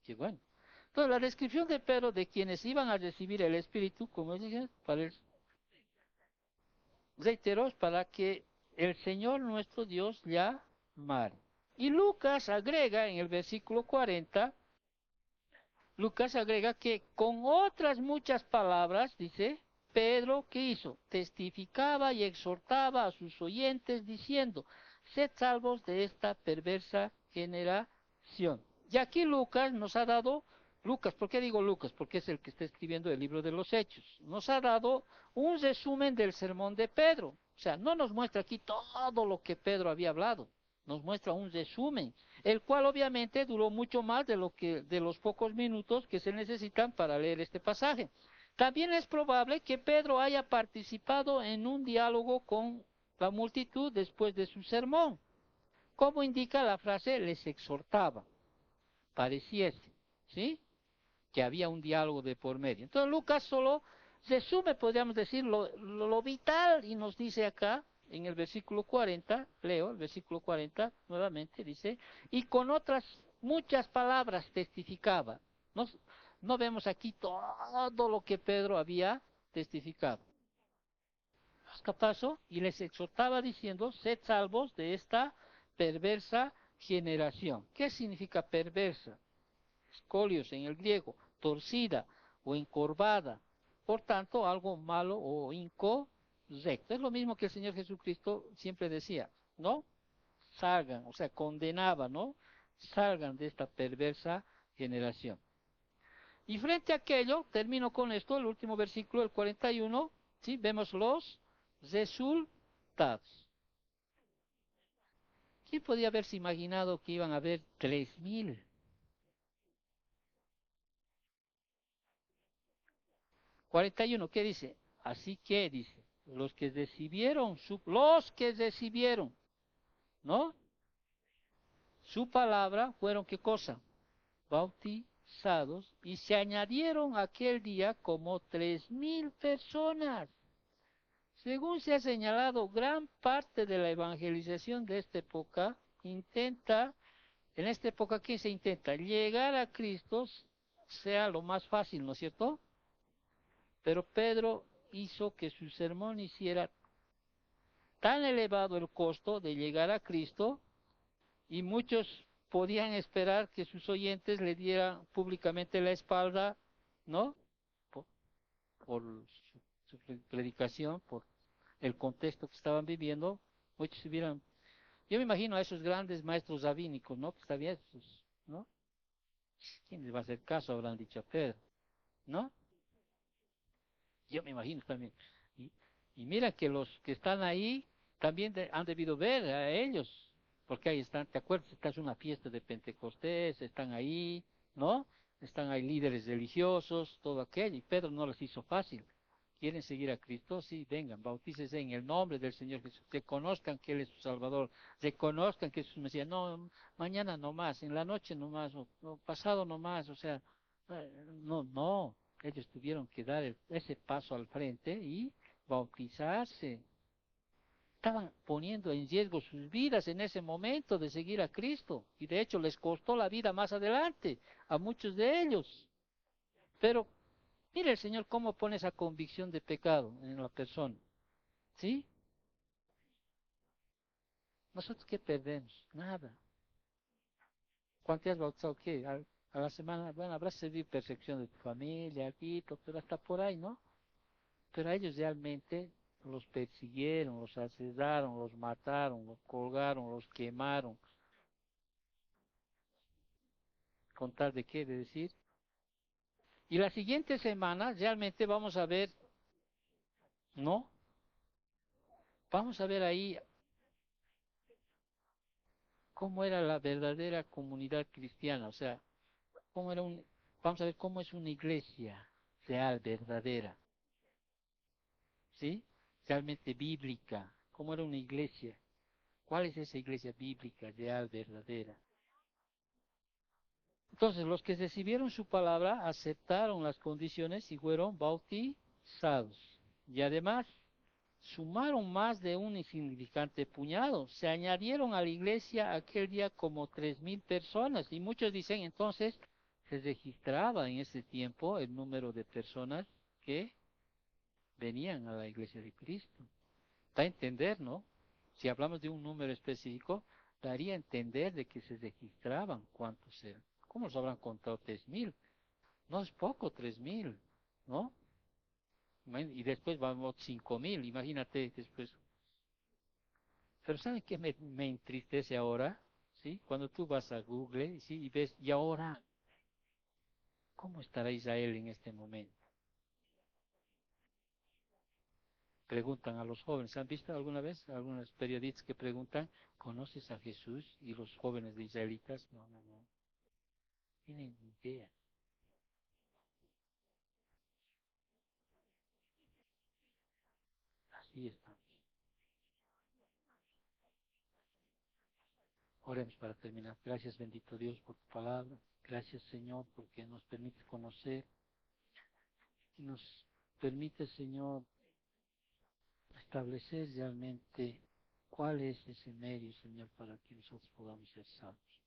Qué bueno. Entonces, la descripción de Pedro de quienes iban a recibir el Espíritu, como dije, reiteró, para que el Señor nuestro Dios llamara. Y Lucas agrega en el versículo 40, Lucas agrega que con otras muchas palabras, dice, Pedro, ¿qué hizo? Testificaba y exhortaba a sus oyentes diciendo, sed salvos de esta perversa generación. Y aquí Lucas nos ha dado, Lucas, ¿por qué digo Lucas? Porque es el que está escribiendo el libro de los Hechos. Nos ha dado un resumen del sermón de Pedro. O sea, no nos muestra aquí todo lo que Pedro había hablado, nos muestra un resumen, el cual obviamente duró mucho más de los pocos minutos que se necesitan para leer este pasaje. También es probable que Pedro haya participado en un diálogo con la multitud después de su sermón. Como indica la frase, les exhortaba, pareciese, ¿sí? Que había un diálogo de por medio. Entonces Lucas solo resume, podríamos decir, lo vital y nos dice acá, en el versículo 40, leo el versículo 40 nuevamente, dice, y con otras muchas palabras testificaba. No, no vemos aquí todo lo que Pedro había testificado. Paso, y les exhortaba diciendo, sed salvos de esta perversa generación. ¿Qué significa perversa? Scolios en el griego, torcida o encorvada, por tanto algo malo o incorrecto. Es lo mismo que el Señor Jesucristo siempre decía, ¿no? Salgan, o sea, condenaba, ¿no? Salgan de esta perversa generación. Y frente a aquello, termino con esto, el último versículo, el 41, ¿sí? Vemos los resultados. ¿Quién podía haberse imaginado que iban a haber 3000? 41, ¿qué dice? Así que dice, los que recibieron, ¿no? Su palabra fueron ¿qué cosa? Bautizados, y se añadieron aquel día como 3000 personas. Según se ha señalado, gran parte de la evangelización de esta época en esta época, ¿qué se intenta? Llegar a Cristo sea lo más fácil, ¿no es cierto? Pero Pedro hizo que su sermón hiciera tan elevado el costo de llegar a Cristo, y muchos podían esperar que sus oyentes le dieran públicamente la espalda, ¿no? Por, por su predicación, por el contexto que estaban viviendo. Muchos hubieran, yo me imagino a esos grandes maestros rabínicos, ¿no? Que estaban, ¿no? ¿Quién les va a hacer caso? Habrán dicho a Pedro, ¿no? Yo me imagino también. Y, y mira que los que están ahí también han debido ver a ellos, porque ahí están, ¿te acuerdas? Esta es una fiesta de Pentecostés, están ahí, ¿no? Están ahí líderes religiosos, todo aquello, y Pedro no les hizo fácil. ¿Quieren seguir a Cristo? Sí, vengan, bautícese en el nombre del Señor Jesús, reconozcan que Él es su Salvador, reconozcan que es su Mesías, no, mañana no más, en la noche no más, o pasado no más, o sea, no, no, ellos tuvieron que dar ese paso al frente y bautizarse. Estaban poniendo en riesgo sus vidas en ese momento de seguir a Cristo. Y de hecho les costó la vida más adelante a muchos de ellos. Pero mire el Señor cómo pone esa convicción de pecado en la persona. ¿Sí? ¿Nosotros qué perdemos? Nada. ¿Cuánto has bautizado? ¿Qué? A la semana, bueno, habrá servido percepción de tu familia, aquí, pero hasta por ahí, ¿no? Pero a ellos realmente los persiguieron, los asesinaron, los mataron, los colgaron, los quemaron. ¿Con tal de qué? De decir, Y la siguiente semana realmente vamos a ver, ¿no? Vamos a ver ahí cómo era la verdadera comunidad cristiana, o sea, cómo era vamos a ver cómo es una iglesia real, verdadera, ¿sí? Realmente bíblica, cómo era una iglesia, cuál es esa iglesia bíblica, real, verdadera. Entonces, los que recibieron su palabra aceptaron las condiciones y fueron bautizados. Y además, sumaron más de un insignificante puñado. Se añadieron a la iglesia aquel día como 3,000 personas. Y muchos dicen entonces, se registraba en ese tiempo el número de personas que venían a la iglesia de Cristo. Da a entender, ¿no? Si hablamos de un número específico, daría a entender de que se registraban cuántos eran. ¿Cómo se habrán contado 3,000? No es poco 3,000, ¿no? Y después vamos 5,000, imagínate después. Pero ¿saben qué me entristece ahora? ¿Sí? Cuando tú vas a Google, ¿sí? Y ves, y ahora, ¿cómo estará Israel en este momento? Preguntan a los jóvenes. ¿Han visto alguna vez algunos periodistas que preguntan, ¿conoces a Jesús? Y los jóvenes de israelitas, no, no, no, tienen ni idea. Así estamos. Oremos para terminar. Gracias, bendito Dios, por tu palabra. Gracias, Señor, porque nos permite conocer y nos permite, Señor, establecer realmente cuál es ese medio, Señor, para que nosotros podamos ser salvos.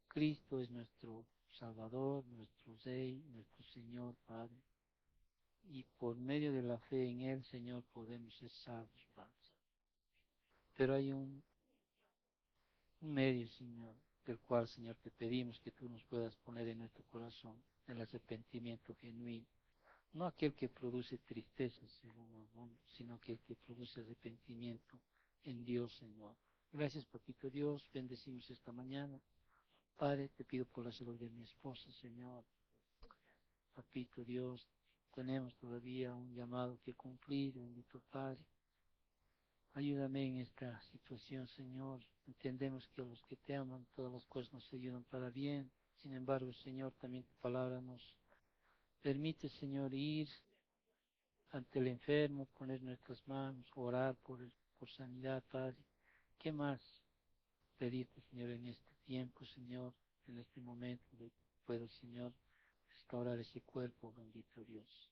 Cristo es nuestro Salvador, nuestro Rey, nuestro Señor, Padre. Y por medio de la fe en Él, Señor, podemos ser salvos, Padre. Pero hay un medio, Señor, del cual, Señor, te pedimos que tú nos puedas poner en nuestro corazón el arrepentimiento genuino. No aquel que produce tristeza, según el mundo, sino aquel que produce arrepentimiento en Dios, Señor. Gracias, Papito Dios, bendecimos esta mañana. Padre, te pido por la salud de mi esposa, Señor. Papito Dios, tenemos todavía un llamado que cumplir, bendito Padre. Ayúdame en esta situación, Señor. Entendemos que a los que te aman, todas las cosas nos ayudan para bien. Sin embargo, Señor, también tu palabra nos permite, Señor, ir ante el enfermo, poner nuestras manos, orar por sanidad, Padre. ¿Qué más pedirte, Señor, en este tiempo, Señor, en este momento, de que puedo, Señor, restaurar ese cuerpo, bendito Dios?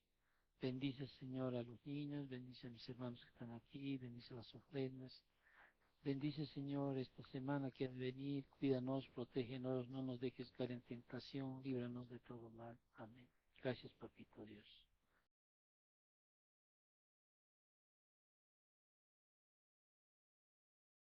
Bendice, Señor, a los niños, bendice a mis hermanos que están aquí, bendice a las ofrendas. Bendice, Señor, esta semana que ha de venir, cuídanos, protégenos, no nos dejes caer en tentación, líbranos de todo mal. Amén. Gracias, Papito Dios.